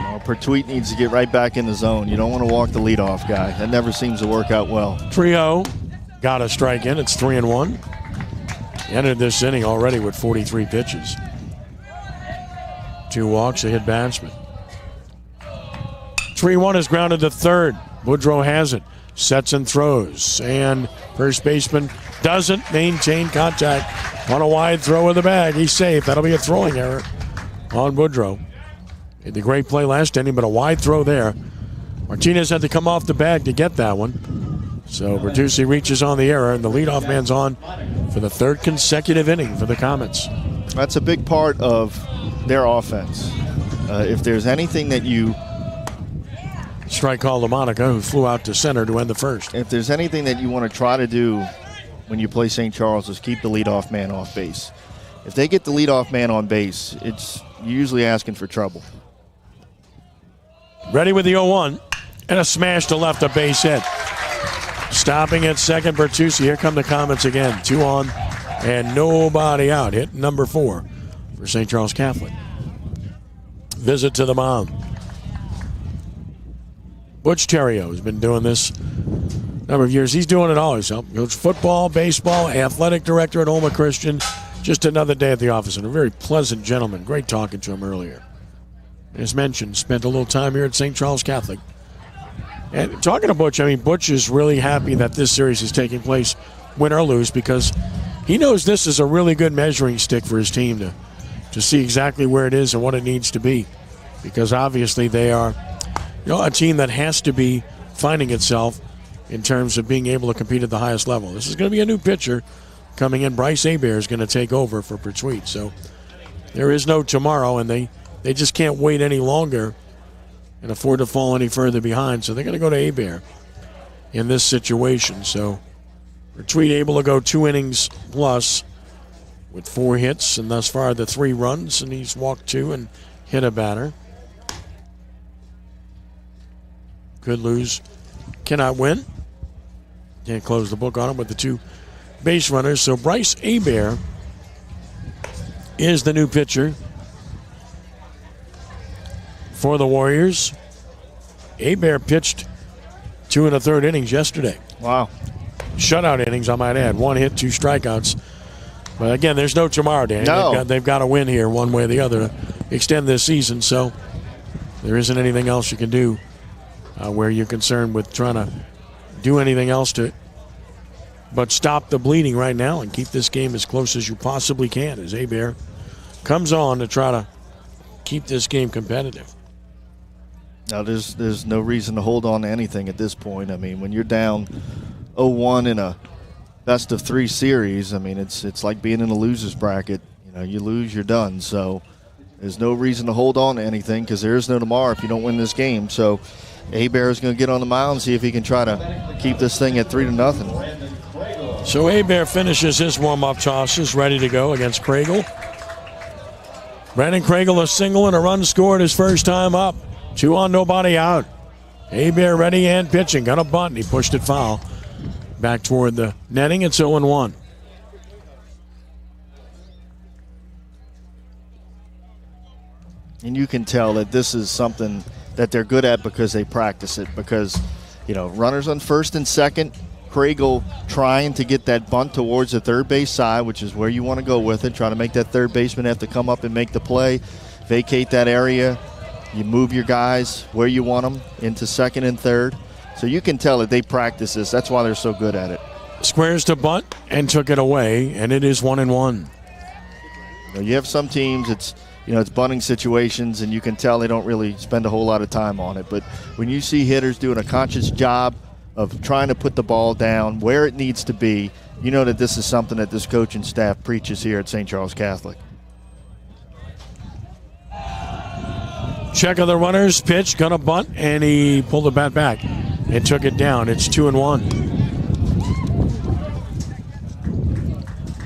Well, Pertwee needs to get right back in the zone. You don't want to walk the leadoff guy. That never seems to work out well. 3-0, got a strike in. It's 3-1. He entered this inning already with 43 pitches. 2 walks, a hit batsman. 3-1 is grounded to third. Woodrow has it. Sets and throws. And first baseman doesn't maintain contact on a wide throw of the bag. He's safe. That'll be a throwing error on Woodrow. Made the great play last inning, but a wide throw there. Martinez had to come off the bag to get that one. So Bertucci reaches on the error, and the leadoff man's on for the 3rd consecutive inning for the Comets. That's a big part of their offense. If there's anything that you... Strike call to Monica, who flew out to center to end the first. If there's anything that you want to try to do when you play St. Charles is keep the leadoff man off base. If they get the leadoff man on base, it's usually asking for trouble. Ready with the 0-1, and a smash to left, a base hit. Stopping at second, Bertucci. Here come the Comets again. 2 on and nobody out. Hit number 4 for St. Charles Catholic. Visit to the mound. Butch Terrio has been doing this number of years. He's doing it all himself. Coach football, baseball, athletic director at Houma Christian. Just another day at the office, and a very pleasant gentleman. Great talking to him earlier. As mentioned, spent a little time here at St. Charles Catholic. And talking to Butch, I mean, Butch is really happy that this series is taking place, win or lose, because he knows this is a really good measuring stick for his team to see exactly where it is and what it needs to be. Because obviously they are, a team that has to be finding itself in terms of being able to compete at the highest level. This is going to be a new pitcher coming in. Bryce Hebert is going to take over for Pertwee. So there is no tomorrow, and they just can't wait any longer and afford to fall any further behind. So they're going to go to Hebert in this situation. So Pertwee able to go 2 innings plus with 4 hits, and thus far the 3 runs, and he's walked 2 and hit a batter. Could lose, cannot win. Can't close the book on him with the 2 base runners. So Bryce Hebert is the new pitcher for the Warriors. Hebert pitched 2 1/3 innings yesterday. Wow. Shutout innings, I might add. 1 hit, 2 strikeouts. But again, there's no tomorrow, Danny. No. They've got to win here one way or the other to extend this season. So there isn't anything else you can do where you're concerned with trying to do anything else but stop the bleeding right now and keep this game as close as you possibly can as Hebert comes on to try to keep this game competitive. Now, there's no reason to hold on to anything at this point. I mean, when you're down 0-1 in a best-of-3 series, I mean, it's like being in a loser's bracket. You lose, you're done. So there's no reason to hold on to anything because there is no tomorrow if you don't win this game. So Hebert is going to get on the mound and see if he can try to keep this thing at 3-0. So Hebert finishes his warm-up tosses, ready to go against Craigle. Brandon Craigle a single and a run scored his first time up. 2 on, nobody out. Hebert ready and pitching. Got a bunt. He pushed it foul. Back toward the netting. It's 0-1. And you can tell that this is something that they're good at because they practice it. Because, runners on first and second, Craigle trying to get that bunt towards the third base side, which is where you want to go with it. Trying to make that third baseman have to come up and make the play, vacate that area. You move your guys where you want them into second and third. So you can tell that they practice this. That's why they're so good at it. Squares to bunt and took it away, and it is 1-1. You have some teams, it's bunting situations, and you can tell they don't really spend a whole lot of time on it. But when you see hitters doing a conscious job of trying to put the ball down where it needs to be, you know that this is something that this coaching staff preaches here at St. Charles Catholic. Check of the runners, pitch, gonna bunt, and he pulled the bat back and took it down. It's 2-1.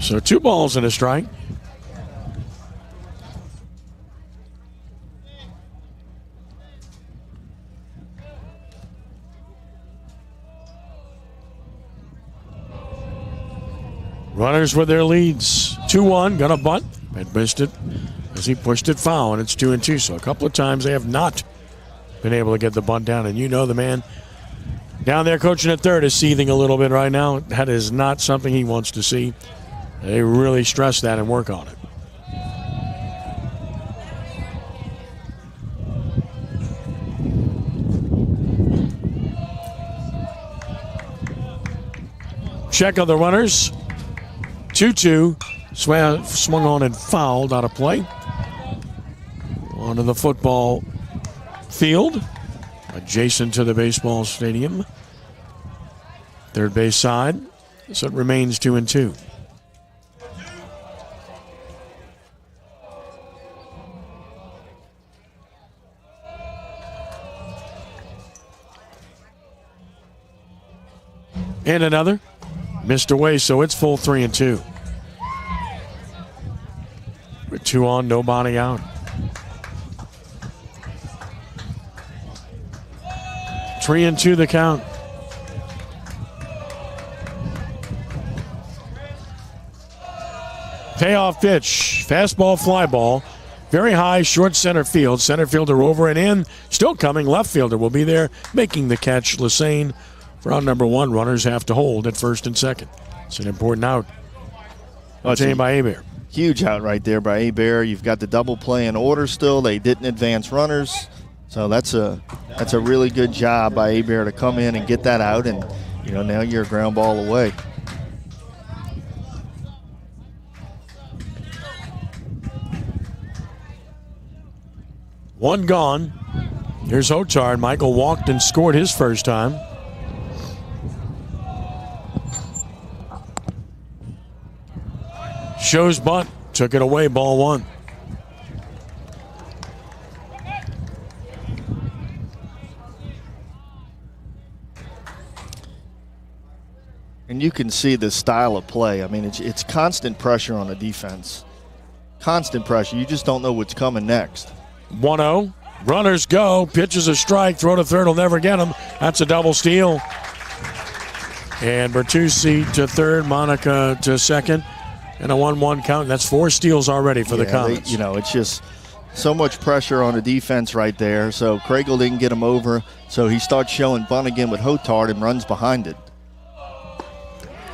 So 2 balls and a strike. Runners with their leads. 2-1, gonna bunt, and missed it as he pushed it foul, and it's 2-2. So a couple of times they have not been able to get the bunt down, and the man down there coaching at third is seething a little bit right now. That is not something he wants to see. They really stress that and work on it. Check of the runners. 2-2. Swung on and fouled out of play. Onto the football field, adjacent to the baseball stadium. Third base side. So it remains 2-2. And another. Missed away, so it's full 3-2. With 2 on, nobody out. 3-2 the count. Payoff pitch. Fastball, fly ball. Very high, short center field. Center fielder over and in. Still coming. Left fielder will be there making the catch. Lassane For out number one, runners have to hold at first and second. It's an important out. Obtained by Hebert. Huge out right there by Hebert. You've got the double play in order still. They didn't advance runners. So that's a really good job by Hebert to come in and get that out. And, now you're a ground ball away. One gone. Here's Hotard. Michael walked and scored his first time. Shows bunt. Took it away. Ball one. And you can see the style of play. I mean, it's constant pressure on the defense. Constant pressure. You just don't know what's coming next. 1-0. Runners go. Pitches a strike. Throw to third. Will never get him. That's a double steal. And Bertuzzi to third. Monica to second. And a 1-1 count. That's 4 steals already for the Comets. It's just so much pressure on the defense right there. So Craigle didn't get him over. So he starts showing bunt again with Hotard and runs behind it.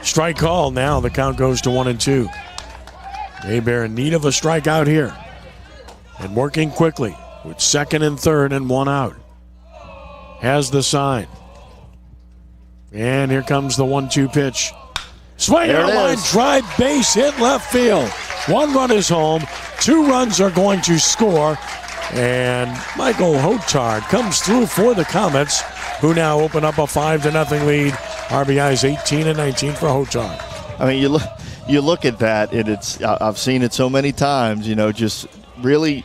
Strike call now. The count goes to 1-2. Hebert in need of a strikeout here. And working quickly with second and third and one out. Has the sign. And here comes the 1-2 pitch. Swing and a line drive, base hit left field. 1 run is home. 2 runs are going to score. And Michael Hotard comes through for the Comets, who now open up a 5-0 lead. RBIs 18 and 19 for Hotard. I mean, you look at that, and I've seen it so many times. Just really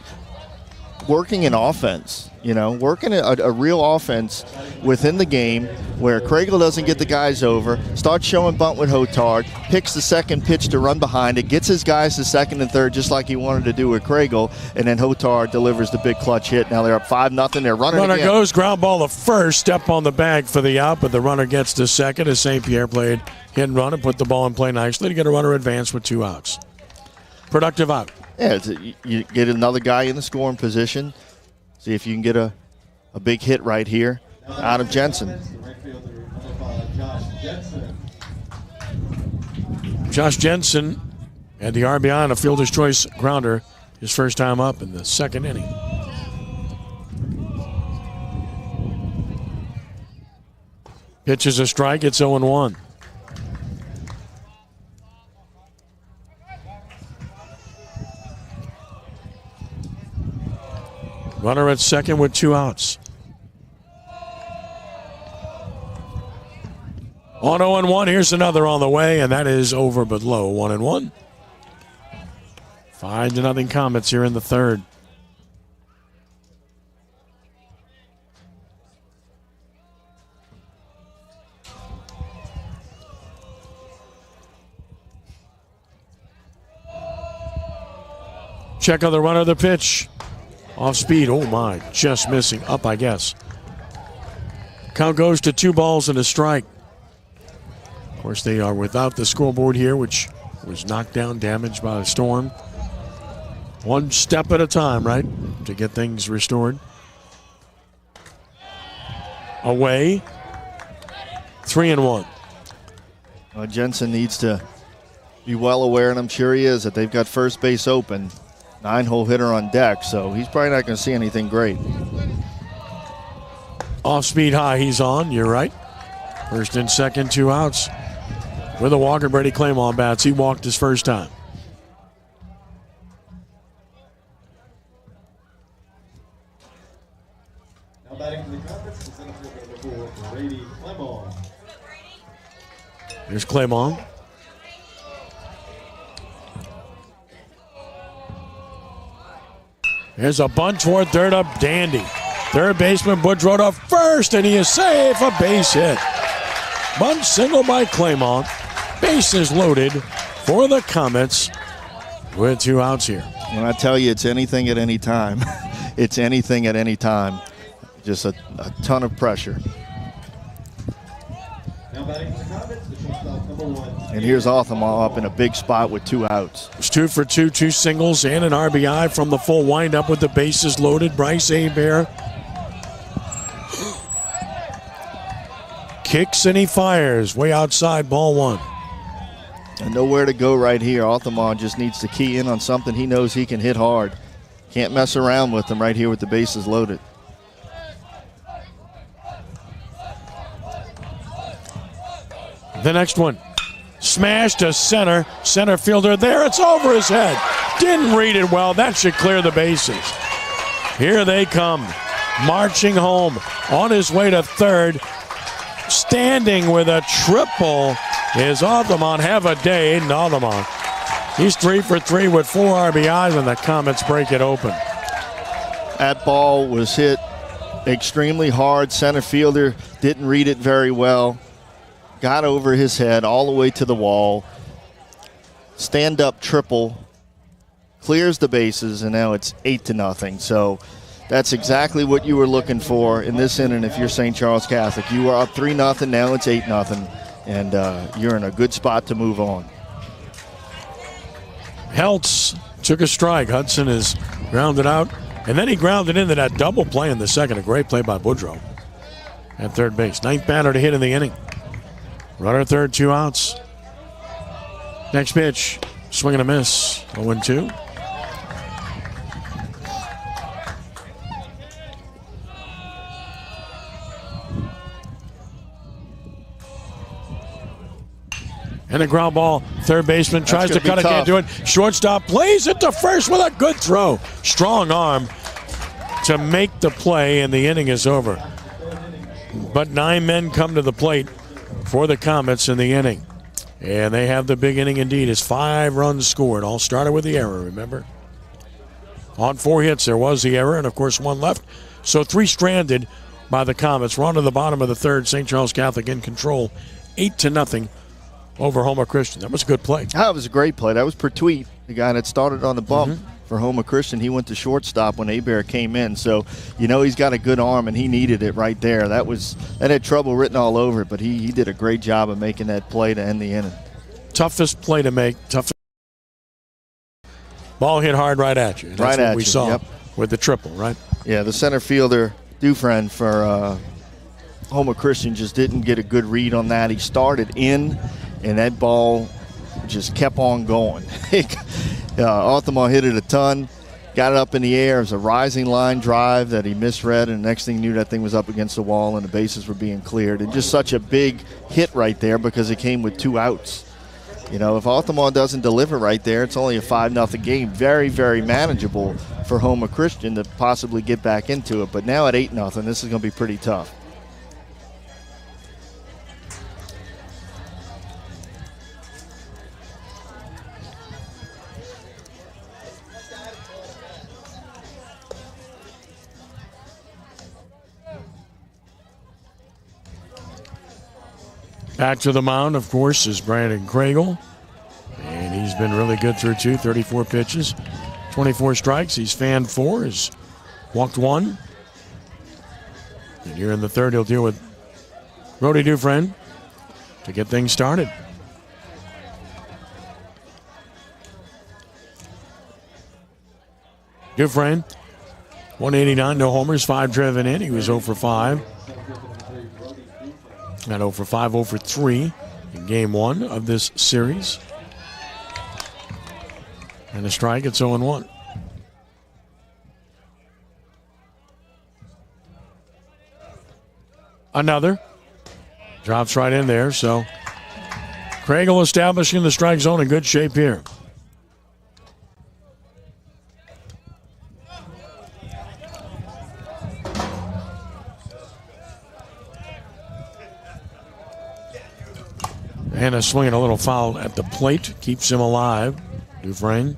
working an offense. Working a real offense within the game where Craigle doesn't get the guys over, starts showing bunt with Hotard, picks the second pitch to run behind it, gets his guys to second and third just like he wanted to do with Craigle, and then Hotard delivers the big clutch hit. Now they're up 5-0. They're running Runner again. goes, ground ball to first, step on the bag for the out, but the runner gets to second as St. Pierre played hit and run and put the ball in play nicely to get a runner advance with 2 outs. Productive out. Yeah, you get another guy in the scoring position. See if you can get a big hit right here out of Jensen. Josh Jensen had the RBI on a fielder's choice grounder his first time up in the second inning. Pitches a strike, it's 0-1. Runner at second with 2 outs. On 0-1, here's another on the way, and that is over but low. 1-1. 5-0 Comets here in the third. Check on the runner, the pitch. Off speed, oh my, just missing. Up, I guess. Count goes to 2 balls and a strike. Of course, they are without the scoreboard here, which was knocked down, damaged by the storm. One step at a time, right, to get things restored. Away, 3-1. Jensen needs to be well aware, and I'm sure he is, that they've got first base open. 9-hole hitter on deck, so he's probably not going to see anything great. Off speed high, he's on, you're right. First and second, 2 outs. With a walker, Brady Claymore bats. He walked his first time. Now batting for the Comets, the center fielder number 4, Brady Claymore. Here's Claymore. There's a bunt toward third up, Dandy. Third baseman Boudreau to first, and he is safe, a base hit. Bunt single by Claymont. Bases loaded for the Comets with 2 outs here. When I tell you it's anything at any time, it's anything at any time. Just a ton of pressure. Now batting for the Comets, the shortstop number 1. And here's Othama up in a big spot with 2 outs. It's 2 for 2, 2 singles and an RBI from the full windup with the bases loaded. Bryce Hebert kicks and he fires. Way outside, ball one. And nowhere to go right here. Altamont just needs to key in on something he knows he can hit hard. Can't mess around with them right here with the bases loaded. The next one. Smash to center. Center fielder there. It's over his head. Didn't read it well. That should clear the bases. Here they come. Marching home. On his way to third. Standing with a triple is Altamont. Have a day, Aiden Altamont. He's 3 for 3 with 4 RBIs, and the Comets break it open. That ball was hit extremely hard. Center fielder didn't read it very well. Got over his head all the way to the wall. Stand-up triple. Clears the bases, and now it's 8-0. So that's exactly what you were looking for in this inning if you're St. Charles Catholic. You were up 3-0, now it's 8-0, and you're in a good spot to move on. Heltz took a strike. Hudson is grounded out, and then he grounded into that double play in the second. A great play by Boudreau at third base. 9th batter to hit in the inning. Runner third, 2 outs. Next pitch, swing and a miss. 0-2. And a ground ball. Third baseman tries to cut it, can't do it. Shortstop plays it to first with a good throw. Strong arm to make the play, and the inning is over. But 9 men come to the plate for the Comets in the inning. And they have the big inning indeed as 5 runs scored. All started with the error, remember? On 4 hits, there was the error, and of course 1 left. So 3 stranded by the Comets. We're on to the bottom of the third. St. Charles Catholic in control. 8-0. Over Houma Christian. That was a good play. That was a great play. That was Pertwee, the guy that started on the bump for Houma Christian. He went to shortstop when Hebert came in. So, you know, he's got a good arm, and he needed it right there. That had trouble written all over it, but he did a great job of making that play to end the inning. Toughest play to make. Ball hit hard right at you. And that's what we saw with the triple, right? Yeah, the center fielder, Dufresne, for Houma Christian just didn't get a good read on that. He started in, and that ball just kept on going. Altamont hit it a ton, got it up in the air. It was a rising line drive that he misread, and the next thing you knew, that thing was up against the wall and the bases were being cleared. And just such a big hit right there because it came with 2 outs. You know, if Altamont doesn't deliver right there, it's only a 5-0 game. Very, very manageable for Houma Christian to possibly get back into it. But now at 8-0, this is going to be pretty tough. Back to the mound, of course, is Brandon Craigle. And he's been really good through 34 pitches, 24 strikes. He's fanned 4, he's walked 1. And here in the third, he'll deal with Brody Dufresne to get things started. Dufresne, 189, no homers, 5 driven in. He was 0 for 5. Not 0 for 5, 0 for 3 in game 1 of this series. And a strike, it's 0-1. Another. Drops right in there, so Craigle establishing the strike zone in good shape here. And a swing and a little foul at the plate keeps him alive. Dufresne.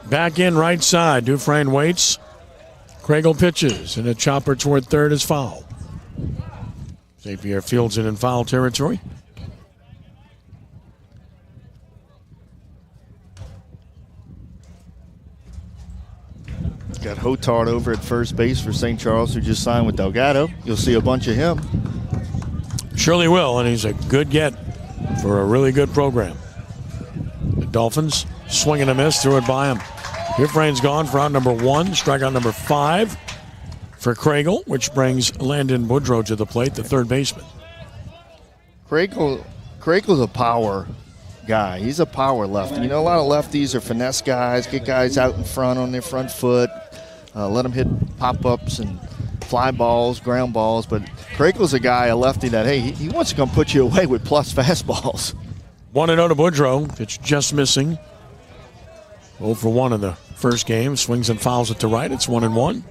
Back in right side. Dufresne waits. Craigle pitches, and a chopper toward third is foul. St. Pierre fields it in foul territory. Got Hotard over at first base for St. Charles, who just signed with Delgado. You'll see a bunch of him. Surely will, and he's a good get for a really good program. The Dolphins swing and a miss, threw it by him. Hifrain's gone for out number 1, strikeout number 5 for Craigle, which brings Landon Boudreau to the plate, the third baseman. Craigle's a power guy. He's a power lefty. You know, a lot of lefties are finesse guys, get guys out in front on their front foot, let them hit pop-ups and fly balls, ground balls. But Craigle's a guy, a lefty, that, hey, he wants to come put you away with plus fastballs. 1-0 to Boudreau. It's just missing. 0 for 1 in the first game. Swings and fouls it to right. It's 1-1.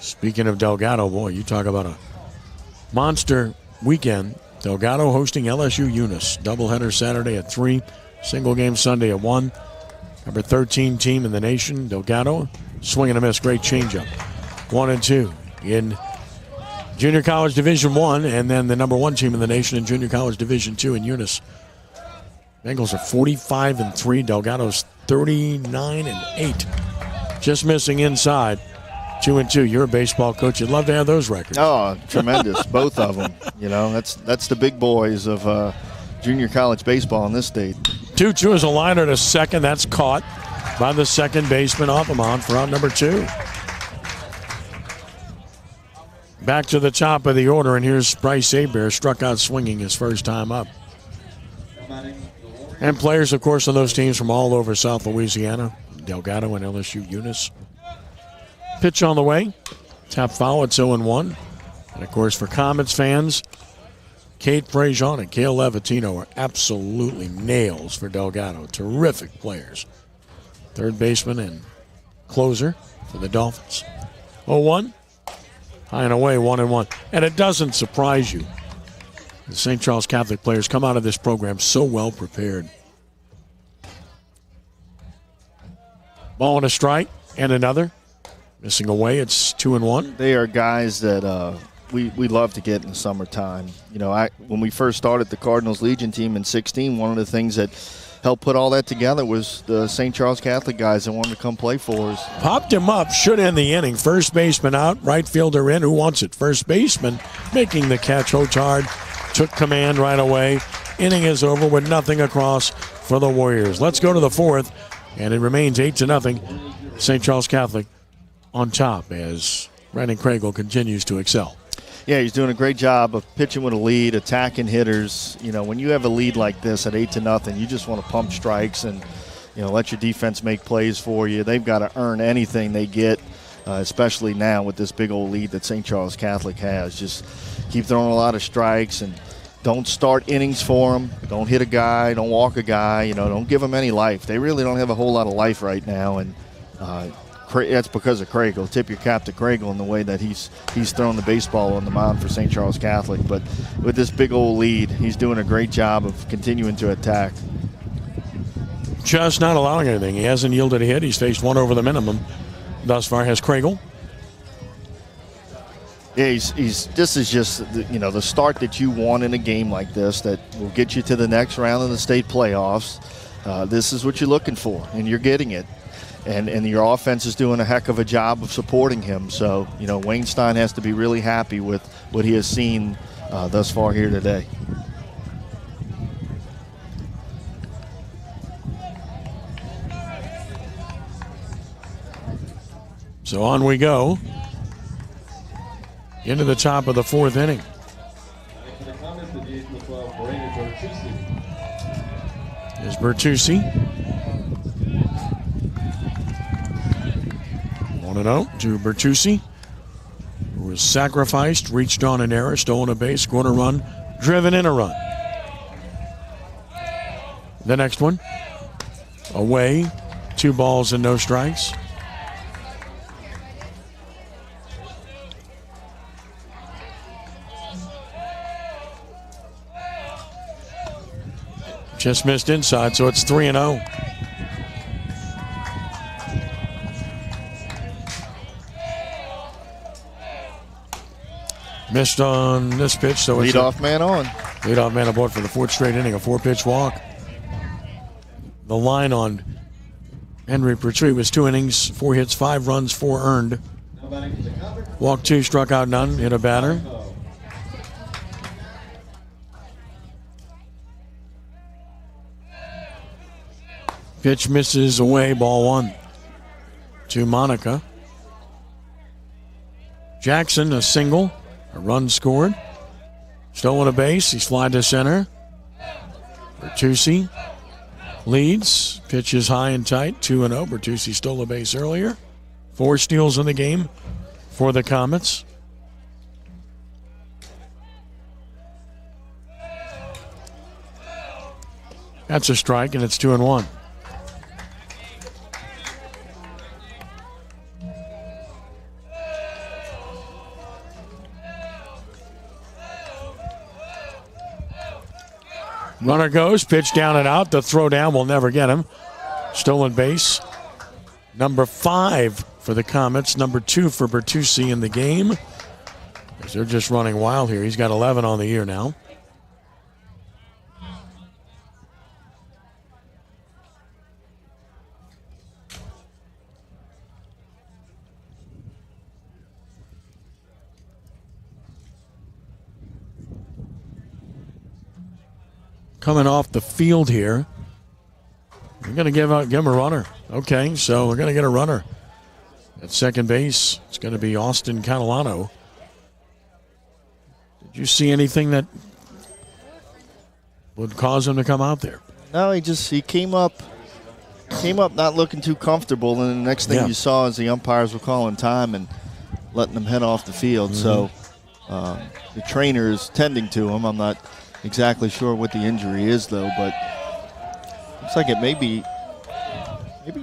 Speaking of Delgado, boy, you talk about a monster weekend. Delgado hosting LSU Eunice. Doubleheader Saturday at 3. Single game Sunday at 1. Number 13 team in the nation. Delgado swing and a miss. Great changeup. 1-2 in Junior College Division I, and then the number 1 team in the nation in Junior College Division II in Eunice. Bengals are 45-3. Delgado's 39-8. Just missing inside. 2-2. You're a baseball coach. You'd love to have those records. Oh, tremendous. Both of them. You know, that's the big boys of junior college baseball in this state. 2-2 is a liner to second. That's caught by the second baseman off the mound for out number 2. Back to the top of the order, and here's Bryce Hebert, struck out swinging his first time up. And players, of course, on those teams from all over South Louisiana, Delgado and LSU Eunice. Pitch on the way. Tap foul at 0-1. And, of course, for Comets fans, Kate Prejean and Cale Levatino are absolutely nails for Delgado. Terrific players. Third baseman and closer for the Dolphins. 0-1. High and away, 1-1. And it doesn't surprise you. The St. Charles Catholic players come out of this program so well prepared. Ball and a strike, and another. Missing away, it's 2-1. They are guys that we love to get in the summertime. You know, when we first started the Cardinals Legion team in 2016, one of the things that helped put all that together was the St. Charles Catholic guys that wanted to come play for us. Popped him up, should end the inning. First baseman out, right fielder in. Who wants it? First baseman making the catch. Hotard took command right away. Inning is over with nothing across for the Warriors. Let's go to the 4th, and it remains 8-0. St. Charles Catholic on top as Brandon Craigle continues to excel. Yeah, he's doing a great job of pitching with a lead, attacking hitters. You know, when you have a lead like this at 8-0, you just want to pump strikes and, you know, let your defense make plays for you. They've got to earn anything they get, especially now with this big old lead that St. Charles Catholic has. Just keep throwing a lot of strikes and don't start innings for them. Don't hit a guy. Don't walk a guy. You know, don't give them any life. They really don't have a whole lot of life right now, and that's because of Craigle. Tip your cap to Craigle in the way that he's thrown the baseball on the mound for St. Charles Catholic. But with this big old lead, he's doing a great job of continuing to attack. Just not allowing anything. He hasn't yielded a hit. He's faced 1 over the minimum thus far. Has Craigle. Yeah, this is just the start that you want in a game like this that will get you to the next round of the state playoffs. This is what you're looking for, and you're getting it. And your offense is doing a heck of a job of supporting him. So, you know, Wayne Stein has to be really happy with what he has seen thus far here today. So on we go into the top of the 4th inning. Here's Bertucci. 1-0 to Bertucci, who was sacrificed, reached on an error, stolen a base, scored a run, driven in a run. The next one, away, 2 balls and no strikes. Just missed inside, so it's 3-0. Missed on this pitch, so it's leadoff man on. Leadoff man aboard for the 4th straight inning, a 4-pitch walk. The line on Henry Pertwee was 2 innings, 4 hits, 5 runs, 4 earned. Walked 2, struck out none, hit a batter. Pitch misses away, ball one to Monica. Jackson, a single, a run scored. Stolen a base, he slid to center. Bertucci leads, pitch is high and tight, 2-0. Bertucci stole a base earlier. 4 steals in the game for the Comets. That's a strike, and it's 2-1. Runner goes, pitch down and out. The throw down will never get him. Stolen base. Number 5 for the Comets. Number 2 for Bertucci in the game. As they're just running wild here. He's got 11 on the year now. Coming off the field here. We're going to give him a runner. Okay, so we're going to get a runner at second base. It's going to be Austin Catalano. Did you see anything that would cause him to come out there? No, he came up not looking too comfortable, and the next thing you saw is the umpires were calling time and letting him head off the field. So the trainer is tending to him. I'm not exactly sure what the injury is, though, but looks like it may be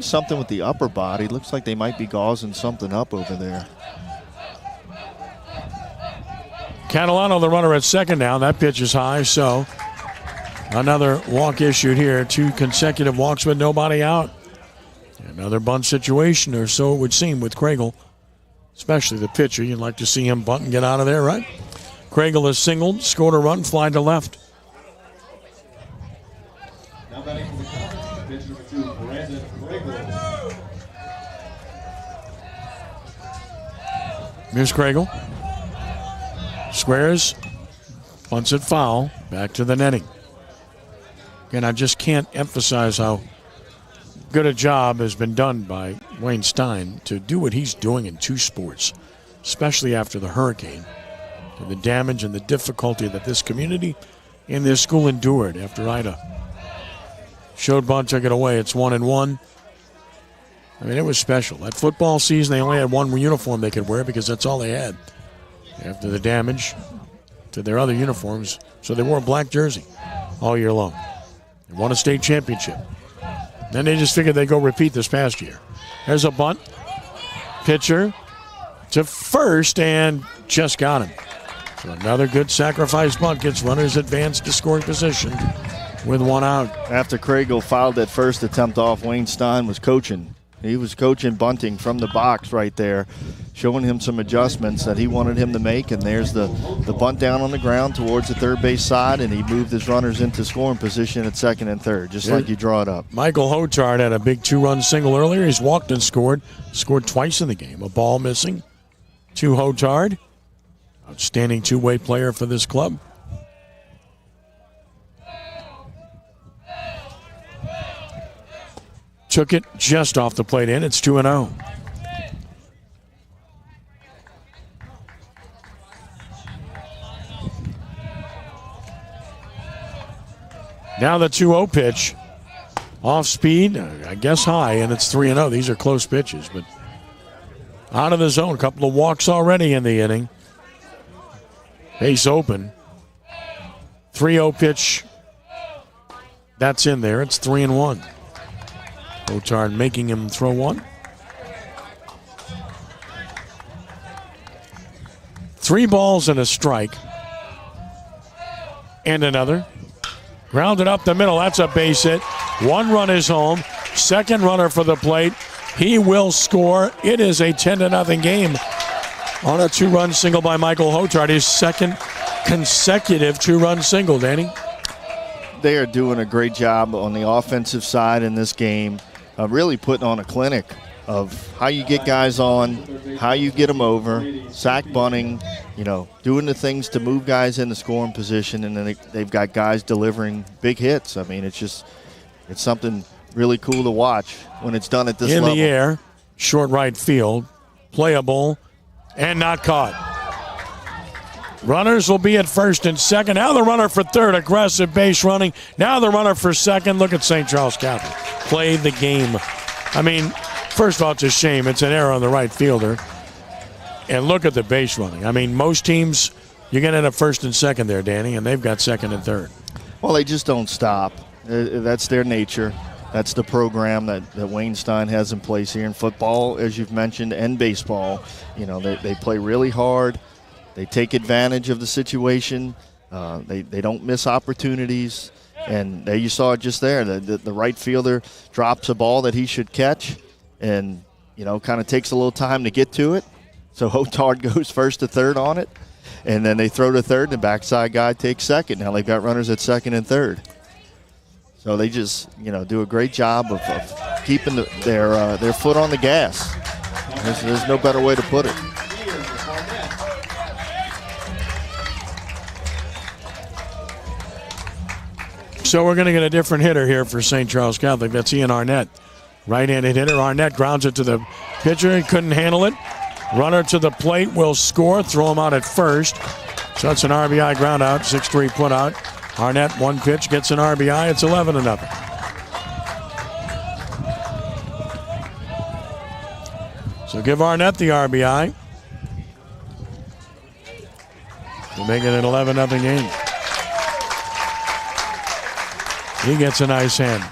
something with the upper body. Looks like they might be gauzing something up over there. Catalano, the runner at second now. That pitch is high, so another walk issued here. 2 consecutive walks with nobody out. Another bunt situation, or so it would seem, with Craigle, especially the pitcher. You'd like to see him bunt and get out of there, right? Craigle has singled, scored a run, fly to left. Now batting for the Comets, pitch number 2, Brandon Craigle. Here's Craigle. Squares, punts it foul, back to the netting. Again, I just can't emphasize how good a job has been done by Wayne Stein to do what he's doing in 2 sports, especially after the hurricane. And the damage and the difficulty that this community and this school endured after Ida. Showed bunt, took it away. It's 1-1. I mean, it was special. That football season, they only had 1 uniform they could wear because that's all they had after the damage to their other uniforms. So they wore a black jersey all year long. They won a state championship. Then they just figured they'd go repeat this past year. There's a bunt. Pitcher to first and just got him. So another good sacrifice bunt gets runners advanced to scoring position with 1 out. After Craigle fouled that first attempt off, Wayne Stein was coaching. He was coaching bunting from the box right there, showing him some adjustments that he wanted him to make, and there's the bunt down on the ground towards the third base side, and he moved his runners into scoring position at second and third, just like you draw it up. Michael Hotard had a big 2-run single earlier. He's walked and scored twice in the game. A ball missing to Hotard. Outstanding 2-way player for this club. Took it just off the plate in. It's 2-0. Now the 2-0 pitch. Off speed, I guess high, and it's 3-0. These are close pitches, but out of the zone. A couple of walks already in the inning. Base open. 3-0 pitch. That's in there. It's 3-1. Hotard making him throw one. 3 balls and a strike. And another. Grounded up the middle. That's a base hit. 1 run is home. Second runner for the plate. He will score. It is a 10-0 game on a 2-run single by Michael Hotard. His second consecutive 2-run single, Danny. They are doing a great job on the offensive side in this game, really putting on a clinic of how you get guys on, how you get them over, sack bunting, doing the things to move guys in the scoring position, and then they've got guys delivering big hits. I mean, it's something really cool to watch when it's done at this In level. the air, short right field, playable, and not caught. Runners will be at first and second. Now the runner for third, aggressive base running. Now the runner for second. Look at St. Charles Catholic. Play the game. I mean, first of all, it's a shame. It's an error on the right fielder. And look at the base running. I mean, most teams, you're going to end up first and second there, Danny, and they've got second and third. Well, they just don't stop. That's their nature. That's the program that Wayne Stein has in place here in football, as you've mentioned, and baseball. You know, they play really hard. They take advantage of the situation. They don't miss opportunities. And there you saw it just there. The right fielder drops a ball that he should catch and, you know, kind of takes a little time to get to it. So Hotard goes first to third on it. And then they throw to third, and the backside guy takes second. Now they've got runners at second and third. So they just, you know, do a great job of keeping their foot on the gas. There's no better way to put it. So we're going to get a different hitter here for St. Charles Catholic. That's Ian Arnett. Right-handed hitter. Arnett grounds it to the pitcher. He couldn't handle it. Runner to the plate will score. Throw him out at first. So it's an RBI ground out. 6-3 put out. Arnett, one pitch, gets an RBI. It's 11-0. So give Arnett the RBI. To make it an 11-0 game. He gets a nice hand.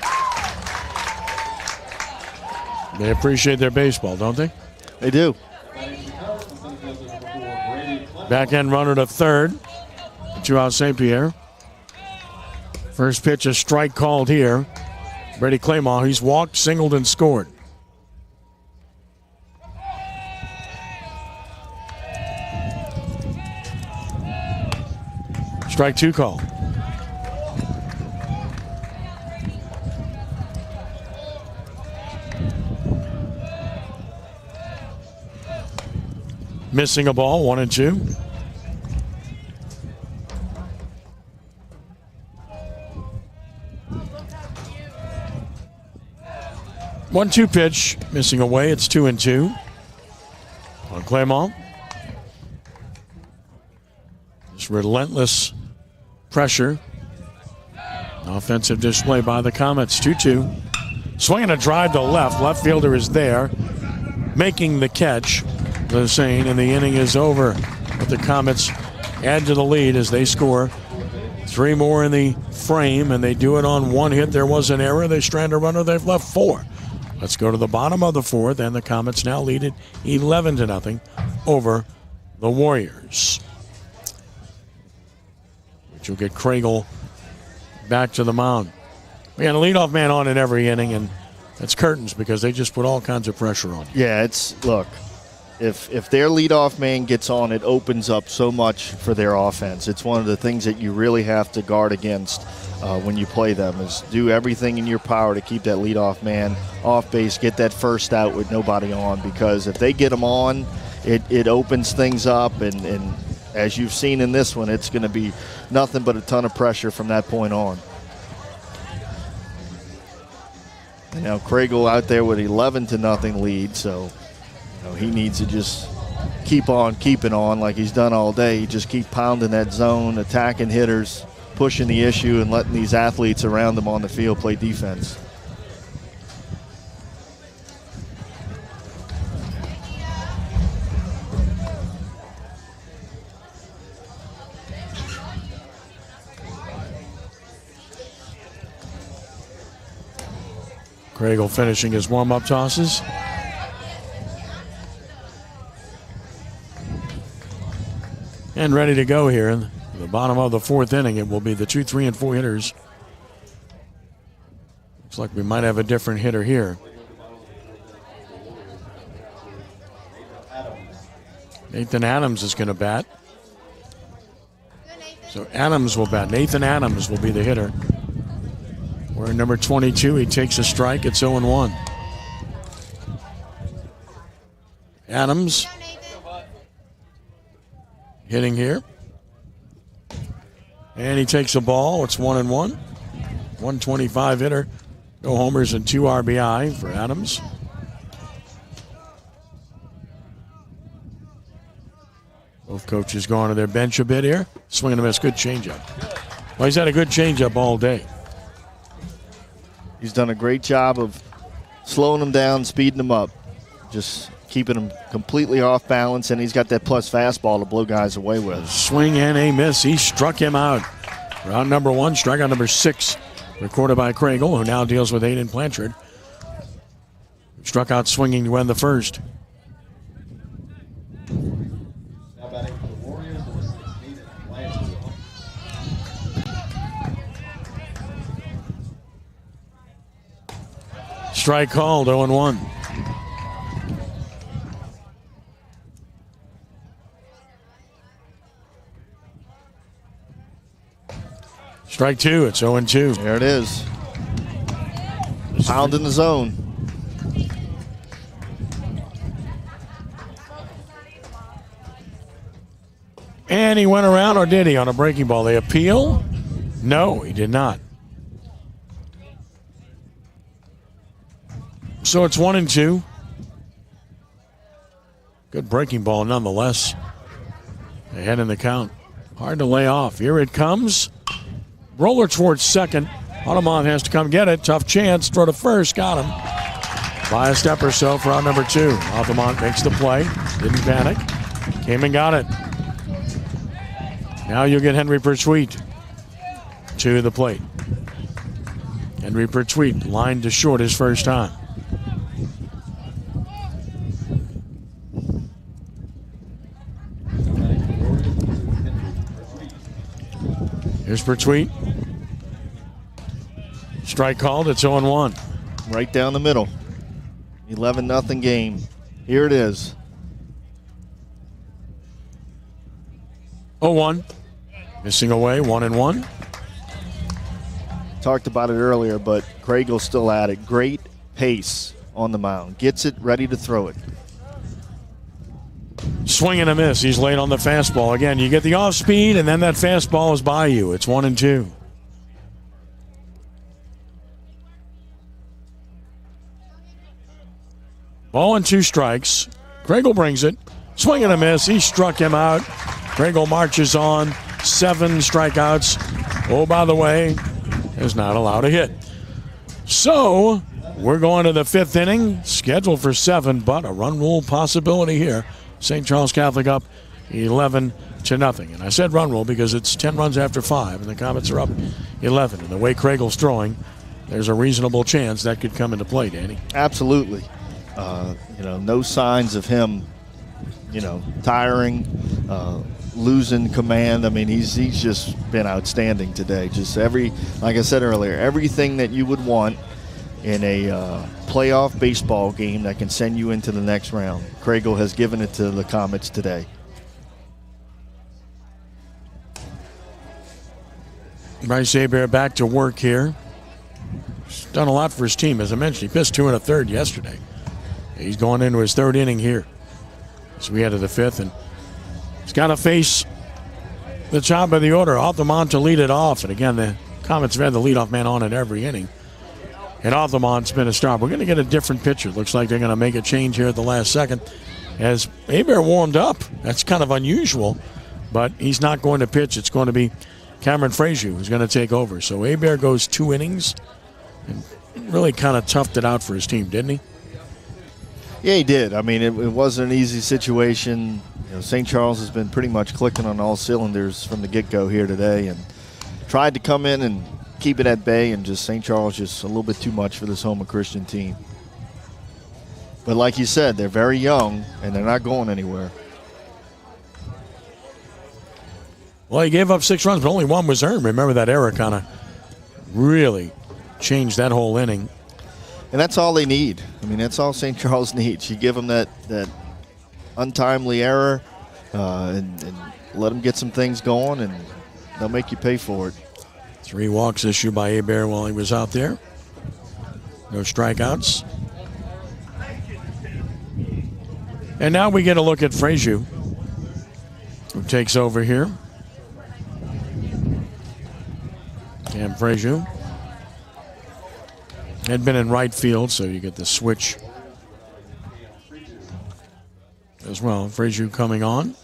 They appreciate their baseball, don't they? They do. Back end runner to third. Joao St. Pierre. First pitch, a strike called here. Brady Claymore, he's walked, singled, and scored. Strike two call. Missing a ball, 1-2. One-two pitch, missing away. It's 2-2. On Claymont. This relentless pressure. Offensive display by the Comets. 2-2. Swinging a drive to left. Left fielder is there, making the catch. The same, and the inning is over. But the Comets add to the lead as they score. Three more in the frame, and they do it on one hit. There was an error. They strand a runner. They've left four. Let's go to the bottom of the fourth, and the Comets now lead it 11-0 over the Warriors. Which will get Craigle back to the mound. We had a leadoff man on in every inning, and that's curtains because they just put all kinds of pressure on you. Yeah, look. If their leadoff man gets on, it opens up so much for their offense. It's one of the things that you really have to guard against when you play them, is do everything in your power to keep that leadoff man off base, get that first out with nobody on, because if they get them on, it opens things up, and as you've seen in this one, it's going to be nothing but a ton of pressure from that point on. And now Craigle out there with 11-0 lead, so he needs to just keep on keeping on like he's done all day. Just keep pounding that zone, attacking hitters, pushing the issue, and letting these athletes around them on the field play defense. Craigle finishing his warm-up tosses. And ready to go here in the bottom of the fourth inning. It will be the 2, 3, and 4 hitters. Looks like we might have a different hitter here. Nathan Adams is going to bat. So Adams will bat. Nathan Adams will be the hitter. We're number 22. He takes a strike. It's 0-1. Adams hitting here. And he takes a ball. It's 1-1. 125 hitter. No homers and 2 RBI for Adams. Both coaches going to their bench a bit here. Swinging a miss. Good changeup. Well, he's had a good changeup all day. He's done a great job of slowing him down, speeding him up, just keeping him completely off balance, and he's got that plus fastball to blow guys away with. Swing and a miss. He struck him out. Round number 1, strikeout number 6, recorded by Craigle, who now deals with Aiden Blanchard. Struck out swinging to end the first. Now batting for the Warriors, number 16, Blanchard. Strike called, 0-1. Strike 2, it's 0-2. There it is. Pound in the zone. And he went around, or did he, on a breaking ball? They appeal? No, he did not. So it's 1-2. Good breaking ball nonetheless. Ahead in the count. Hard to lay off. Here it comes. Roller towards second. Automont has to come get it. Tough chance. Throw to first. Got him. By a step or so for out number 2. Automont makes the play. Didn't panic. Came and got it. Now you'll get Henry Pertwee to the plate. Henry Pertwee lined to short his first time. Here's Pertwee. Strike called. It's 0-1. Right down the middle. 11-0 game. Here it is. 0-1. Missing away, 1-1. Talked about it earlier, but Craigle's still at it. Great pace on the mound. Gets it, ready to throw it. Swing and a miss. He's late on the fastball. Again, you get the off speed, and then that fastball is by you. It's 1-2. Ball and 2 strikes. Craigle brings it. Swing and a miss. He struck him out. Craigle marches on. 7 strikeouts. Oh, by the way, is not allowed a hit. So we're going to the 5th inning. Scheduled for 7, but a run rule possibility here. St. Charles Catholic up 11-0. And I said run rule because it's 10 runs after 5, and the Comets are up 11. And the way Craigle's throwing, there's a reasonable chance that could come into play, Danny. Absolutely. No signs of him, tiring, losing command. I mean, he's just been outstanding today. Just like I said earlier, everything that you would want in a playoff baseball game that can send you into the next round. Craigle has given it to the Comets today. Bryce Hebert back to work here. He's done a lot for his team. As I mentioned, he pitched 2 1/3 yesterday. He's going into his 3rd inning here. So we head to the 5th, and he's got to face the top of the order. Altamont to lead it off. And again, the Comets have had the leadoff man on in every inning. And Altamont's been a star. We're going to get a different pitcher. Looks like they're going to make a change here at the last second. As Hebert warmed up, that's kind of unusual, but he's not going to pitch. It's going to be Cameron Frazier who's going to take over. So Hebert goes 2 innings and really kind of toughed it out for his team, didn't he? Yeah, he did. I mean, it wasn't an easy situation. St. Charles has been pretty much clicking on all cylinders from the get-go here today and tried to come in and keep it at bay, and just St. Charles just a little bit too much for this Houma Christian team. But like you said, they're very young, and they're not going anywhere. Well, he gave up 6 runs, but only 1 was earned. Remember that error kind of really changed that whole inning. And that's all they need. I mean, that's all St. Charles needs. You give them that untimely error and let them get some things going, and they'll make you pay for it. 3 walks issued by Hebert while he was out there. No strikeouts. And now we get a look at Frazier, who takes over here. Cam Frazier. Had been in right field, so you get the switch as well. Frazier coming on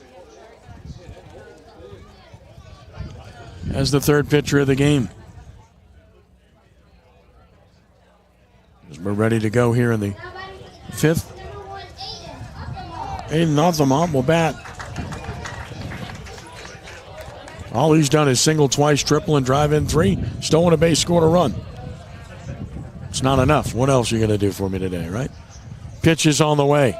as the third pitcher of the game. As we're ready to go here in the fifth. Aiden Nothamont will bat. All he's done is single twice, triple, and drive in 3. Stolen a base, scored a run. It's not enough. What else are you going to do for me today, right? Pitch is on the way.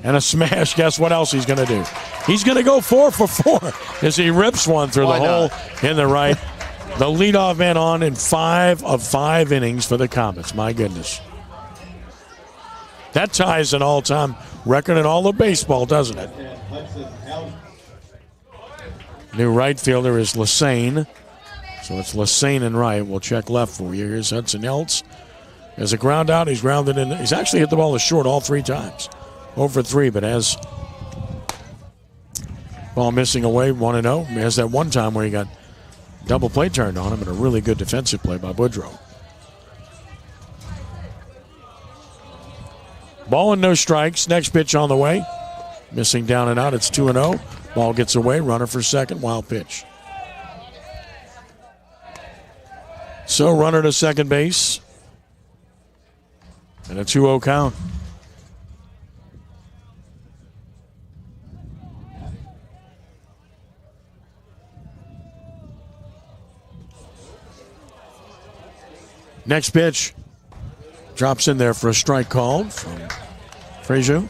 And a smash. Guess what else he's going to do? He's going to go 4 for 4 as he rips one through the hole in the right. The leadoff man on in 5 of 5 innings for the Comets. My goodness. That ties an all-time record in all of baseball, doesn't it? New right fielder is Lassane. So it's Lassane and right. We'll check left for you. Here's Hudson Eltz. As a ground out, he's grounded in. He's actually hit the ball to short all 3 times. 0 for 3, but has ball missing away 1-0. He has that one time where he got double play turned on him, and a really good defensive play by Boudreau. Ball and no strikes. Next pitch on the way. Missing down and out. It's 2-0. Ball gets away. Runner for second. Wild pitch. So runner to second base. And a 2-0 count. Next pitch. Drops in there for a strike called from Frazier.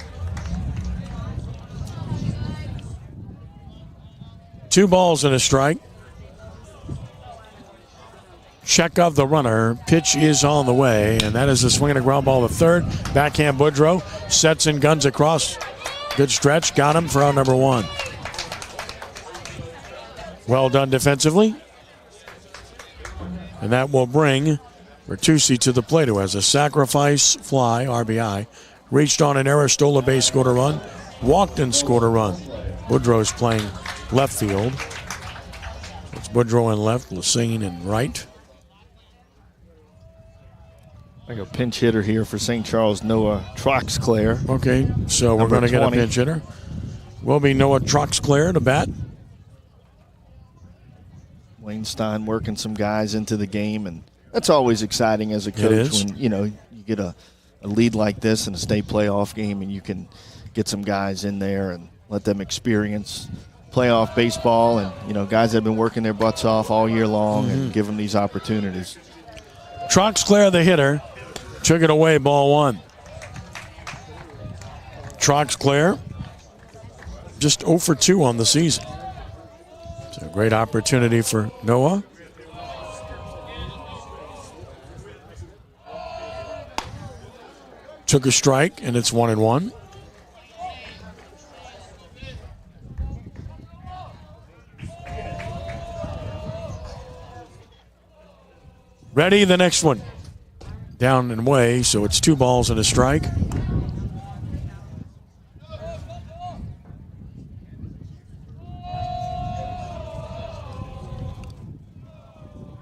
2 balls and a strike. Check of the runner. Pitch is on the way, and that is a swing and a ground ball to third. Backhand Boudreau sets and guns across. Good stretch. Got him for out number 1. Well done defensively. And that will bring Bertucci to the plate, who has a sacrifice fly, RBI. Reached on an error, stole a base, scored a run. Walked and scored a run. Boudreau's playing left field. It's Boudreau in left, Lassane in right. Like a pinch hitter here for St. Charles, Noah Troxclair. Okay, so we're going to get a pinch hitter. Will be Noah Troxclair to bat. Wayne Stein working some guys into the game, and that's always exciting as a coach when you get a lead like this in a state playoff game, and you can get some guys in there and let them experience playoff baseball, and guys that have been working their butts off all year long, and give them these opportunities. Troxclair, the hitter, took it away, ball 1. Troxclair just 0 for 2 on the season. So a great opportunity for Noah. Took a strike, and it's 1-1. Ready, the next one. Down and away, so it's 2 balls and a strike.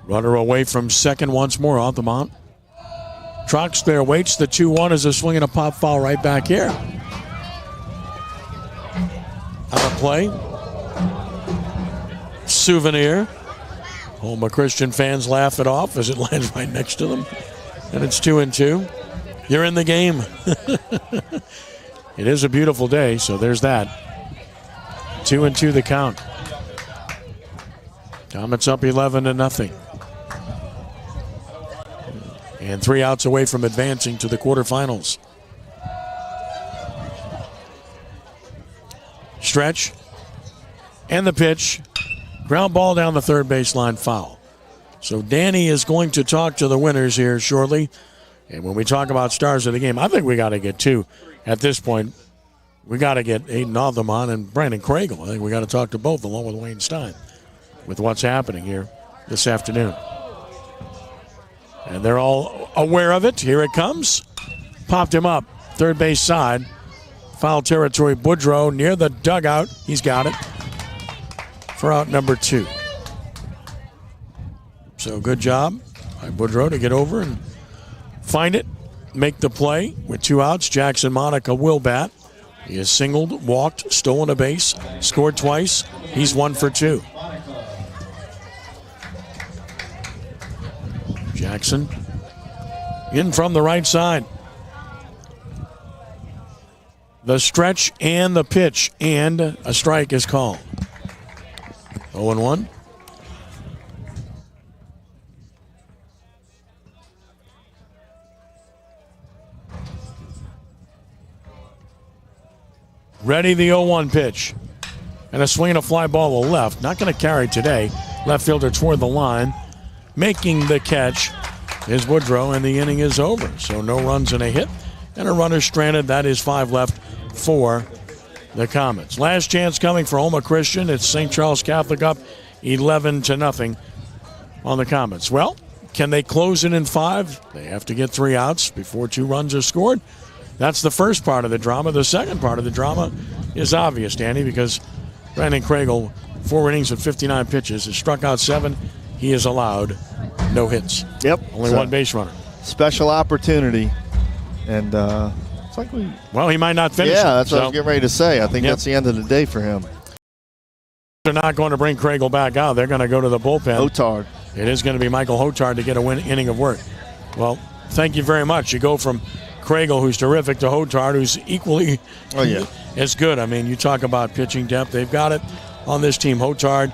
Runner away from second once more, Altamont. Troxclair waits. The 2-1 is a swing and a pop foul right back here. Out of play. Souvenir. Houma Christian fans laugh it off as it lands right next to them. And it's 2-2. You're in the game. It is a beautiful day, so there's that. 2-2 the count. Comets up 11-0. And 3 outs away from advancing to the quarterfinals. Stretch. And the pitch. Ground ball down the third baseline, foul. So Danny is going to talk to the winners here shortly. And when we talk about stars of the game, I think we got to get 2 at this point. We got to get Aiden Altamont and Brandon Craigle. I think we got to talk to both along with Wayne Stein with what's happening here this afternoon. And they're all aware of it. Here it comes. Popped him up. Third base side. Foul territory. Boudreau near the dugout. He's got it for out number 2. So good job by Boudreau to get over and find it, make the play with 2 outs. Jackson Monica will bat. He has singled, walked, stolen a base, scored twice. He's 1 for 2. Jackson in from the right side. The stretch and the pitch, and a strike is called. 0-1. Ready, the 0-1 pitch. And a swing and a fly ball to left. Not going to carry today. Left fielder toward the line. Making the catch is Woodrow, and the inning is over. So no runs and a hit, and a runner stranded. That is 5 left for the Comets. Last chance coming for Houma Christian. It's St. Charles Catholic up 11-0 on the Comets. Well, can they close it in 5? They have to get 3 outs before 2 runs are scored. That's the first part of the drama. The second part of the drama is obvious, Danny, because Brandon Craigle, 4 innings with 59 pitches, has struck out 7. He is allowed no hits. Yep. Only 1 base runner. Special opportunity. And it's like well, he might not finish. Yeah, that's what I was getting ready to say. I think that's the end of the day for him. They're not going to bring Craigle back out. They're going to go to the bullpen. Hotard. It is going to be Michael Hotard to get a inning of work. Well, thank you very much. You go from Craigle, who's terrific, to Hotard, who's equally as good. I mean, you talk about pitching depth. They've got it on this team. Hotard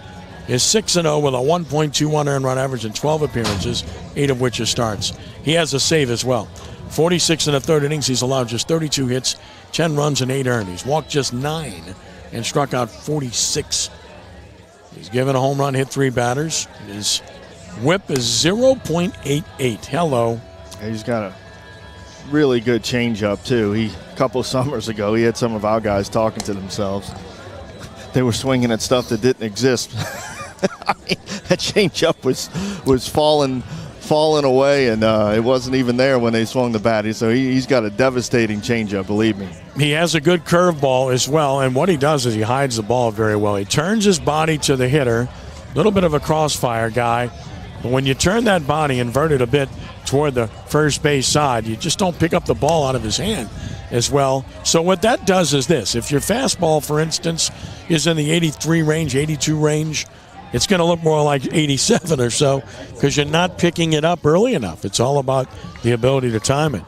is 6-0 with a 1.21 earned run average in 12 appearances, 8 of which are starts. He has a save as well. 46 in the 3rd innings. He's allowed just 32 hits, 10 runs, and 8 earned. He's walked just 9 and struck out 46. He's given a home run, hit 3 batters. His whip is 0.88. Hello. He's got a really good changeup, too. A couple summers ago, he had some of our guys talking to themselves. They were swinging at stuff that didn't exist. I mean, that changeup was falling away, and it wasn't even there when they swung the bat. So he's got a devastating changeup, believe me. He has a good curveball as well, and what he does is he hides the ball very well. He turns his body to the hitter, a little bit of a crossfire guy, but when you turn that body, invert it a bit toward the first base side, you just don't pick up the ball out of his hand as well. So what that does is this. If your fastball, for instance, is in the 83 range, 82 range, it's going to look more like 87 or so because you're not picking it up early enough. It's all about the ability to time it.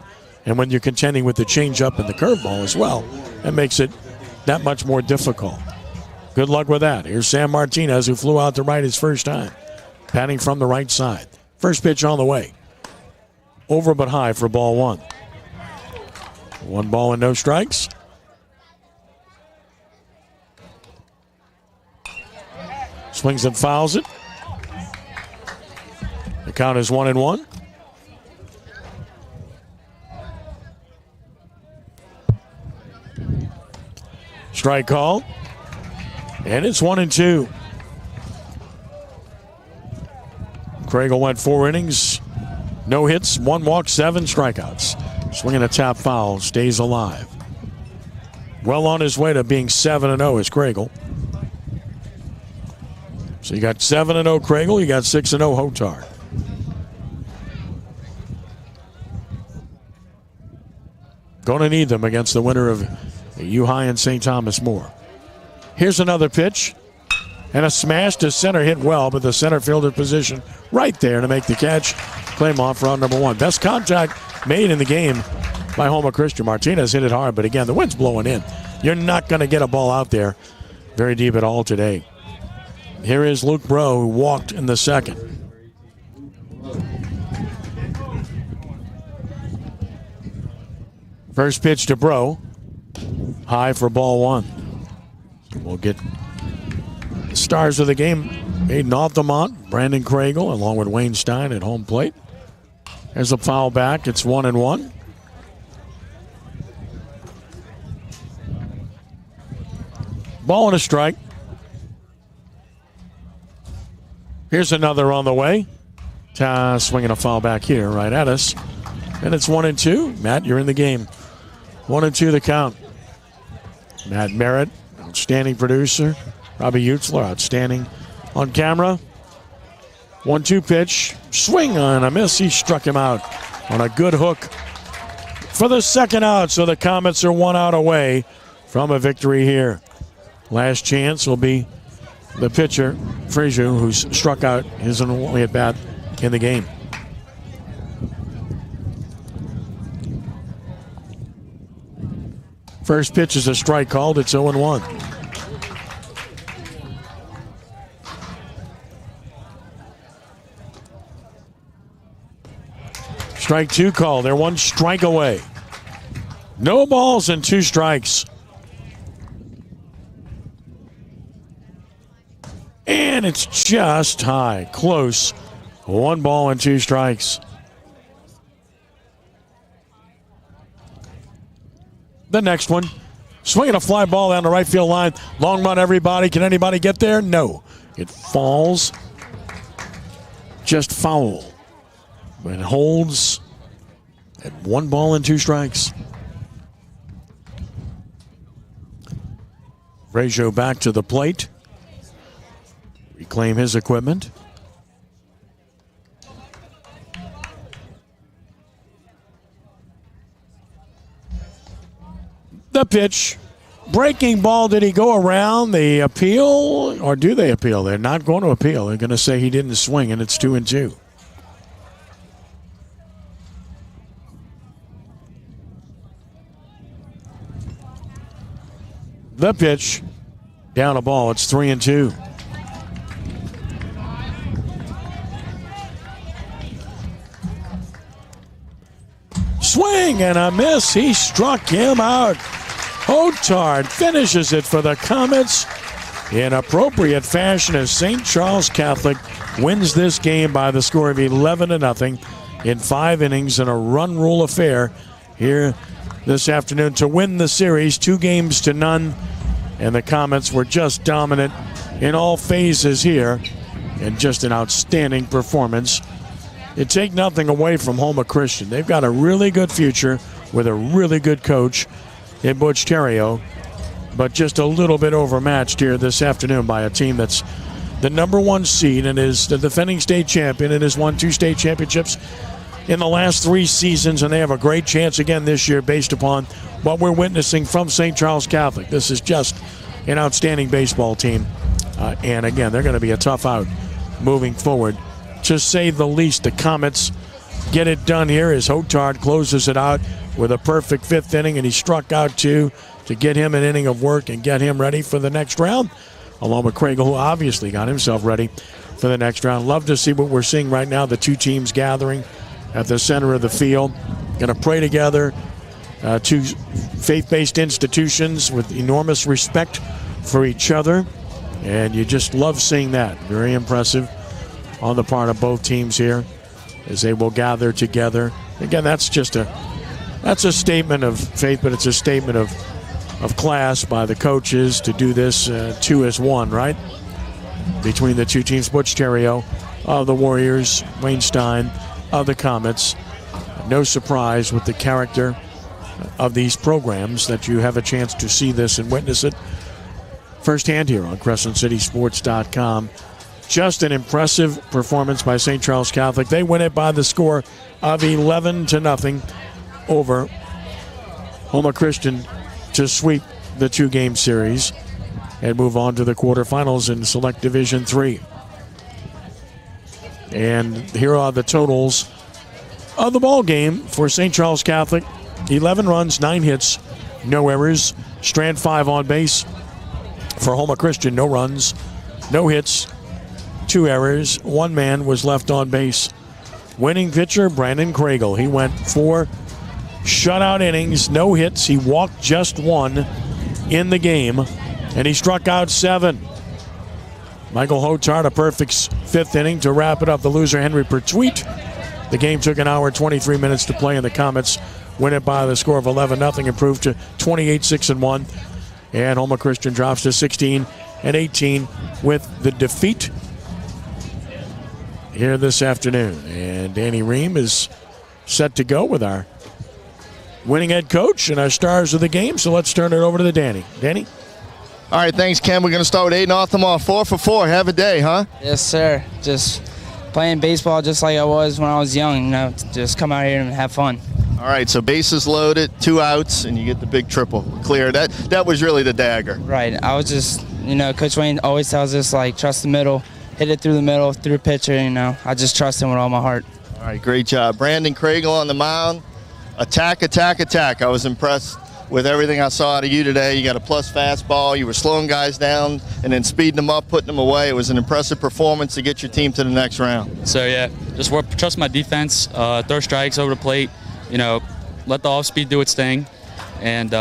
And when you're contending with the changeup and the curveball as well, that makes it that much more difficult. Good luck with that. Here's Sam Martinez, who flew out to right his first time, batting from the right side. First pitch on the way. Over but high for ball 1. 1 ball and no strikes. Swings and fouls it. The count is 1-1. Strike call. And it's 1-2. Craigle went 4 innings. No hits, 1 walk, 7 strikeouts. Swinging a tap foul, stays alive. Well on his way to being 7-0 is Craigle. So you got 7-0 Craigle, you got 6-0 Hotard. Going to need them against the winner of U-High and St. Thomas More. Here's another pitch. And a smash to center, hit well, but the center fielder position right there to make the catch. Claim off round number 1. Best contact made in the game by Houma Christian. Martinez hit it hard, but again, the wind's blowing in. You're not going to get a ball out there very deep at all today. Here is Luke Bro, who walked in the 2nd. First pitch to Bro. High for ball 1. We'll get the stars of the game. Aiden Altamont, Brandon Craigle, along with Wayne Stein at home plate. There's a foul back. It's 1-1. Ball and a strike. Here's another on the way. Swinging a foul back here right at us. And it's 1-2. Matt, you're in the game. 1-2 the count. Matt Merritt, outstanding producer. Robbie Utzler, outstanding on camera. 1-2 pitch. Swing on a miss. He struck him out on a good hook for the second out. So the Comets are 1 out away from a victory here. Last chance will be the pitcher, Frazier, who's struck out his only at bat in the game. First pitch is a strike called. It's 0-1. Strike 2 called. They're 1 strike away. No balls and 2 strikes. And it's just high. Close. 1 ball and 2 strikes. The next one, swinging a fly ball down the right field line. Long run, everybody. Can anybody get there? No. It falls. Just foul. But it holds at 1 ball and 2 strikes. Frazier back to the plate. Reclaim his equipment. The pitch. Breaking ball. Did he go around the appeal? Or do they appeal? They're not going to appeal. They're going to say he didn't swing, and it's 2-2. The pitch. Down a ball. It's 3-2. Swing and a miss. He struck him out. Hotard finishes it for the Comets in appropriate fashion as St. Charles Catholic wins this game by the score of 11-0 in 5 innings in a run rule affair here this afternoon to win the series 2-0. And the Comets were just dominant in all phases here and just an outstanding performance. You take nothing away from Houma Christian. They've got a really good future with a really good coach in Butch Terrio, but just a little bit overmatched here this afternoon by a team that's the #1 seed and is the defending state champion and has won 2 state championships in the last 3 seasons, and they have a great chance again this year based upon what we're witnessing from St. Charles Catholic. This is just an outstanding baseball team, and again, they're going to be a tough out moving forward. To say the least, the Comets get it done here as Hotard closes it out with a perfect 5th inning, and he struck out 2 to get him an inning of work and get him ready for the next round, along with Craig, who obviously got himself ready for the next round. Love to see what we're seeing right now, the 2 teams gathering at the center of the field. Going to pray together, 2 faith-based institutions with enormous respect for each other, and you just love seeing that. Very impressive on the part of both teams here as they will gather together. Again, that's a statement of faith, but it's a statement of class by the coaches to do this 2 as 1, right? Between the 2 teams, Butch Terrio of the Warriors, Wayne Stein of the Comets. No surprise with the character of these programs that you have a chance to see this and witness it firsthand here on CrescentCitySports.com. Just an impressive performance by St. Charles Catholic. They win it by the score of 11-0 over Houma Christian to sweep the 2-game series and move on to the quarterfinals in Select Division 3. And here are the totals of the ball game for St. Charles Catholic. 11 runs, 9 hits, no errors. Strand 5 on base. For Houma Christian, no runs, no hits, 2 errors. 1 man was left on base. Winning pitcher, Brandon Craigle. He went 4 shutout innings, no hits. He walked just 1 in the game, and he struck out 7. Michael Hotard, a perfect 5th inning to wrap it up. The loser, Henry Pertwee. The game took an hour and 23 minutes to play, and the Comets win it by the score of 11-0, improved to 28-6-1. And Houma Christian drops to 16-18 with the defeat here this afternoon. And Danny Ream is set to go with our winning head coach and our stars of the game. So let's turn it over to the Danny. Danny? All right, thanks, Ken. We're going to start with Aiden Arthemar, 4 for 4. Have a day, huh? Yes, sir. Just playing baseball just like I was when I was young, you know, just come out here and have fun. All right, so bases loaded, 2 outs, and you get the big triple clear. That was really the dagger. Right. I was just, you know, Coach Wayne always tells us, like, trust the middle, hit it through the middle, through pitcher, you know. I just trust him with all my heart. All right, great job. Brandon Craigle on the mound. Attack, attack, attack. I was impressed with everything I saw out of you today. You got a plus fastball. You were slowing guys down and then speeding them up, putting them away. It was an impressive performance to get your team to the next round. So, yeah, just trust my defense, throw strikes over the plate, you know, let the off-speed do its thing, and,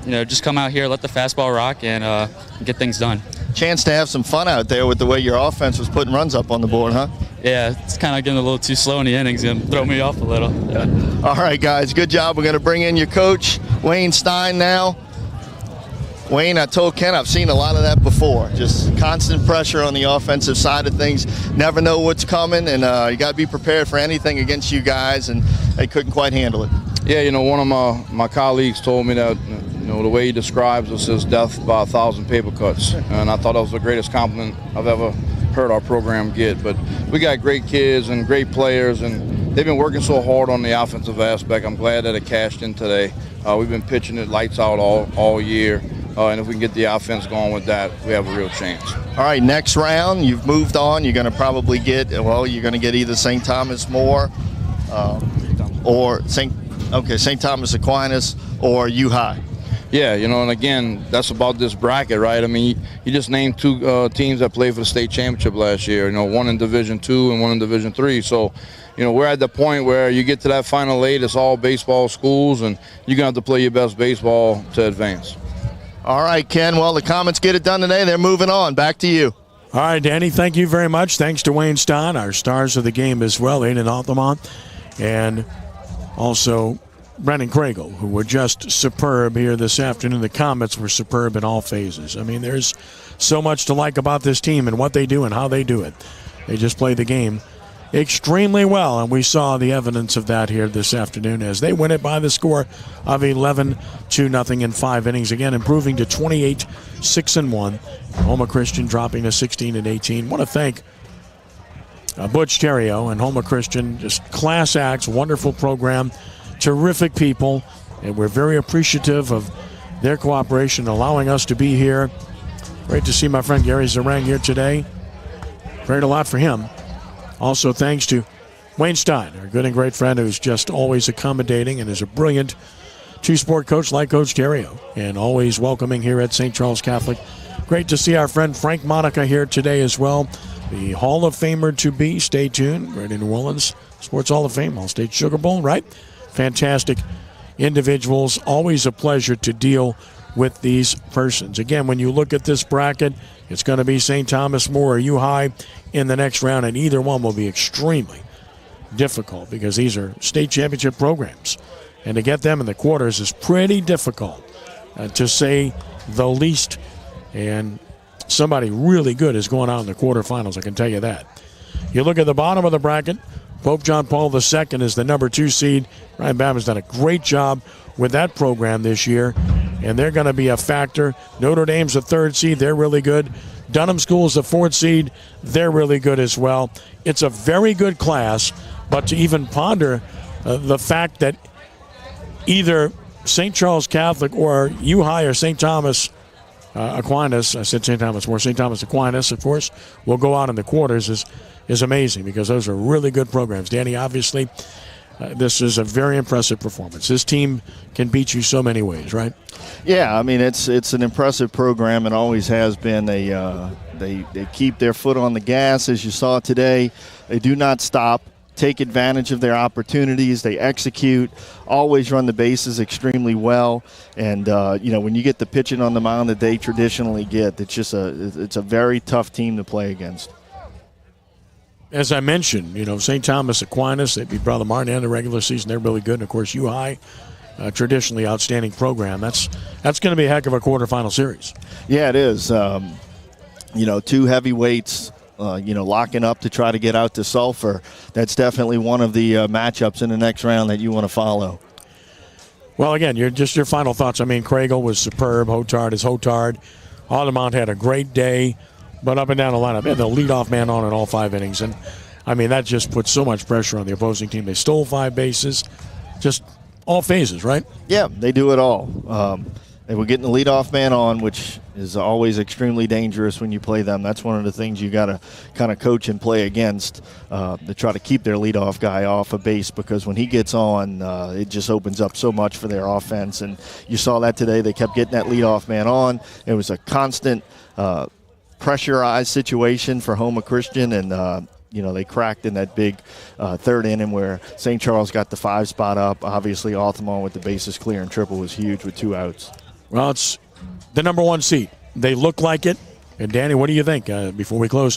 you know, just come out here, let the fastball rock, and get things done. Chance to have some fun out there with the way your offense was putting runs up on the board, huh? Yeah, it's kind of getting a little too slow in the innings and throw me off a little. Yeah. All right, guys, good job. We're going to bring in your coach, Wayne Stein, now. Wayne, I told Ken I've seen a lot of that before. Just constant pressure on the offensive side of things. Never know what's coming, and you got to be prepared for anything against you guys, and they couldn't quite handle it. Yeah, you know, one of my colleagues told me that, you know, the way he describes us is death by 1,000 paper cuts, and I thought that was the greatest compliment I've ever heard our program get. But we got great kids and great players, and they've been working so hard on the offensive aspect. I'm glad that it cashed in today. We've been pitching it lights out all year, and if we can get the offense going with that, we have a real chance. All right, next round, you've moved on. You're going to probably get, well, you're going to get either St. Thomas More or St. Thomas Aquinas or U-High. Yeah, you know, and again, that's about this bracket, right? I mean, you just named 2 teams that played for the state championship last year, you know, one in Division II and one in Division III. So, you know, we're at the point where you get to that final 8, it's all baseball schools, and you're going to have to play your best baseball to advance. All right, Ken, well, the Comets get it done today. They're moving on. Back to you. All right, Danny, thank you very much. Thanks to Wayne Stein, our stars of the game as well, Aiden Altamont, and also Brandon Craigle, who were just superb here this afternoon. The Comets were superb in all phases. I mean, there's so much to like about this team and what they do and how they do it. They just play the game extremely well, and we saw the evidence of that here this afternoon as they win it by the score of 11-0 in 5 innings, again improving to 28-6-1. Houma Christian dropping to 16-18. Want to thank Butch Terrio and Houma Christian, just class acts, wonderful program, terrific people, and we're very appreciative of their cooperation, allowing us to be here. Great to see my friend Gary Zarang here today. Prayed a lot for him. Also thanks to Wayne Stein, our good and great friend who's just always accommodating and is a brilliant two-sport coach like Coach Terrio, and always welcoming here at St. Charles Catholic. Great to see our friend Frank Monica here today as well, the Hall of Famer to be. Stay tuned. Right in New Orleans Sports Hall of Fame, All-State Sugar Bowl, right? Fantastic individuals. Always a pleasure to deal with these persons. Again, when you look at this bracket, it's going to be St. Thomas More or U-High in the next round, and either one will be extremely difficult because these are state championship programs. And to get them in the quarters is pretty difficult, to say the least. And somebody really good is going out in the quarterfinals, I can tell you that. You look at the bottom of the bracket, Pope John Paul II is the number 2 seed. Ryan Babin's done a great job with that program this year, and they're going to be a factor. Notre Dame's the 3rd seed. They're really good. Dunham School's the 4th seed. They're really good as well. It's a very good class, but to even ponder the fact that either St. Charles Catholic or U-High or St. Thomas Aquinas, I said St. Thomas More, St. Thomas Aquinas, of course, will go out in the quarters is amazing because those are really good programs. Danny, obviously, this is a very impressive performance. This team can beat you so many ways, right? Yeah, I mean, it's an impressive program and always has been. They keep their foot on the gas, as you saw today. They do not stop, take advantage of their opportunities. They execute, always run the bases extremely well. And, when you get the pitching on the mound that they traditionally get, it's a very tough team to play against. As I mentioned, St. Thomas Aquinas, they beat Brother Martin in the regular season. They're really good. And, of course, U-High, traditionally outstanding program. That's going to be a heck of a quarterfinal series. Yeah, it is. 2 heavyweights, locking up to try to get out to Sulphur. That's definitely one of the matchups in the next round that you want to follow. Well, again, your final thoughts. I mean, Craigle was superb. Hotard is Hotard. Altamont had a great day. But up and down the lineup, had the leadoff man on in all 5 innings. And I mean, that just puts so much pressure on the opposing team. They stole 5 bases, just all phases, right? Yeah, they do it all. They were getting the leadoff man on, which is always extremely dangerous when you play them. That's one of the things you got to kind of coach and play against to try to keep their leadoff guy off a base, because when he gets on, it just opens up so much for their offense. And you saw that today. They kept getting that leadoff man on. It was a constant pressurized situation for Houma Christian, and they cracked in that big third inning where St. Charles got the 5 spot up. Obviously, Altamont with the bases clear and triple was huge with 2 outs. Well, it's the number 1 seed. They look like it. And, Danny, what do you think before we close?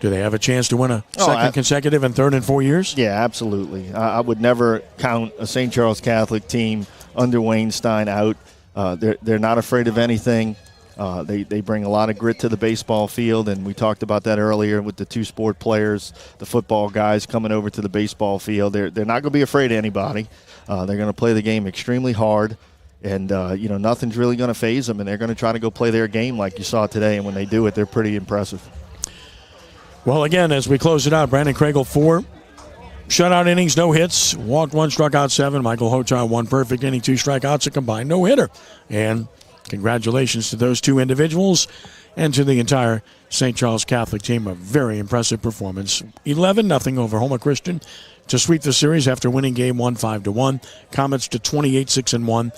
Do they have a chance to win a second consecutive and third in 4 years? Yeah, absolutely. I would never count a St. Charles Catholic team under Wayne Stein out. They're not afraid of anything. They bring a lot of grit to the baseball field, and we talked about that earlier with the 2 sport players, the football guys coming over to the baseball field. They're not going to be afraid of anybody. They're going to play the game extremely hard, and nothing's really going to faze them, and they're going to try to go play their game like you saw today, and when they do it, they're pretty impressive. Well, again, as we close it out, Brandon Kriegel 4 shutout innings, no hits, walked 1, struck out 7. Michael Hotar 1 perfect inning, 2 strikeouts, a combined no-hitter. And congratulations to those 2 individuals and to the entire St. Charles Catholic team. A very impressive performance. 11-0 over Houma Christian to sweep the series after winning Game 1 5-1. Comets to 28-6-1.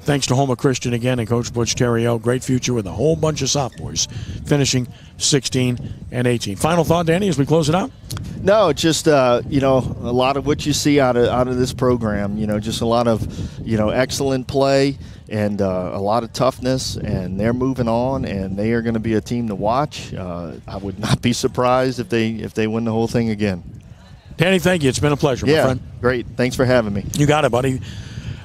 Thanks to Houma Christian again and Coach Butch Theriault. Great future with a whole bunch of sophomores finishing 16 and 18. Final thought, Danny, as we close it out? No, just a lot of what you see out of this program. Just a lot of excellent play and a lot of toughness, and they're moving on, and they are going to be a team to watch. I would not be surprised if they win the whole thing again. Danny, thank you. It's been a pleasure, my friend. Great. Thanks for having me. You got it, buddy.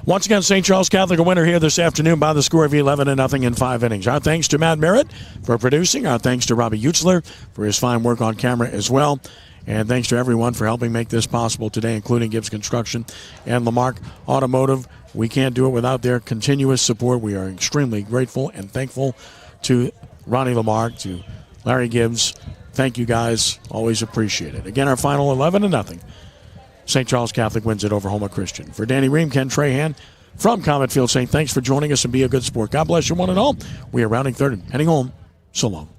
Once again, St. Charles Catholic a winner here this afternoon by the score of 11-0 in 5 innings. Our thanks to Matt Merritt for producing. Our thanks to Robbie Utzler for his fine work on camera as well. And thanks to everyone for helping make this possible today, including Gibbs Construction and Lamarck Automotive. We can't do it without their continuous support. We are extremely grateful and thankful to Ronnie Lamarck, to Larry Gibbs. Thank you, guys. Always appreciate it. Again, our final 11-0. St. Charles Catholic wins it over Houma Christian. For Danny Ream, Ken Trahan from Comet Field saying thanks for joining us and be a good sport. God bless you one and all. We are rounding third and heading home. So long.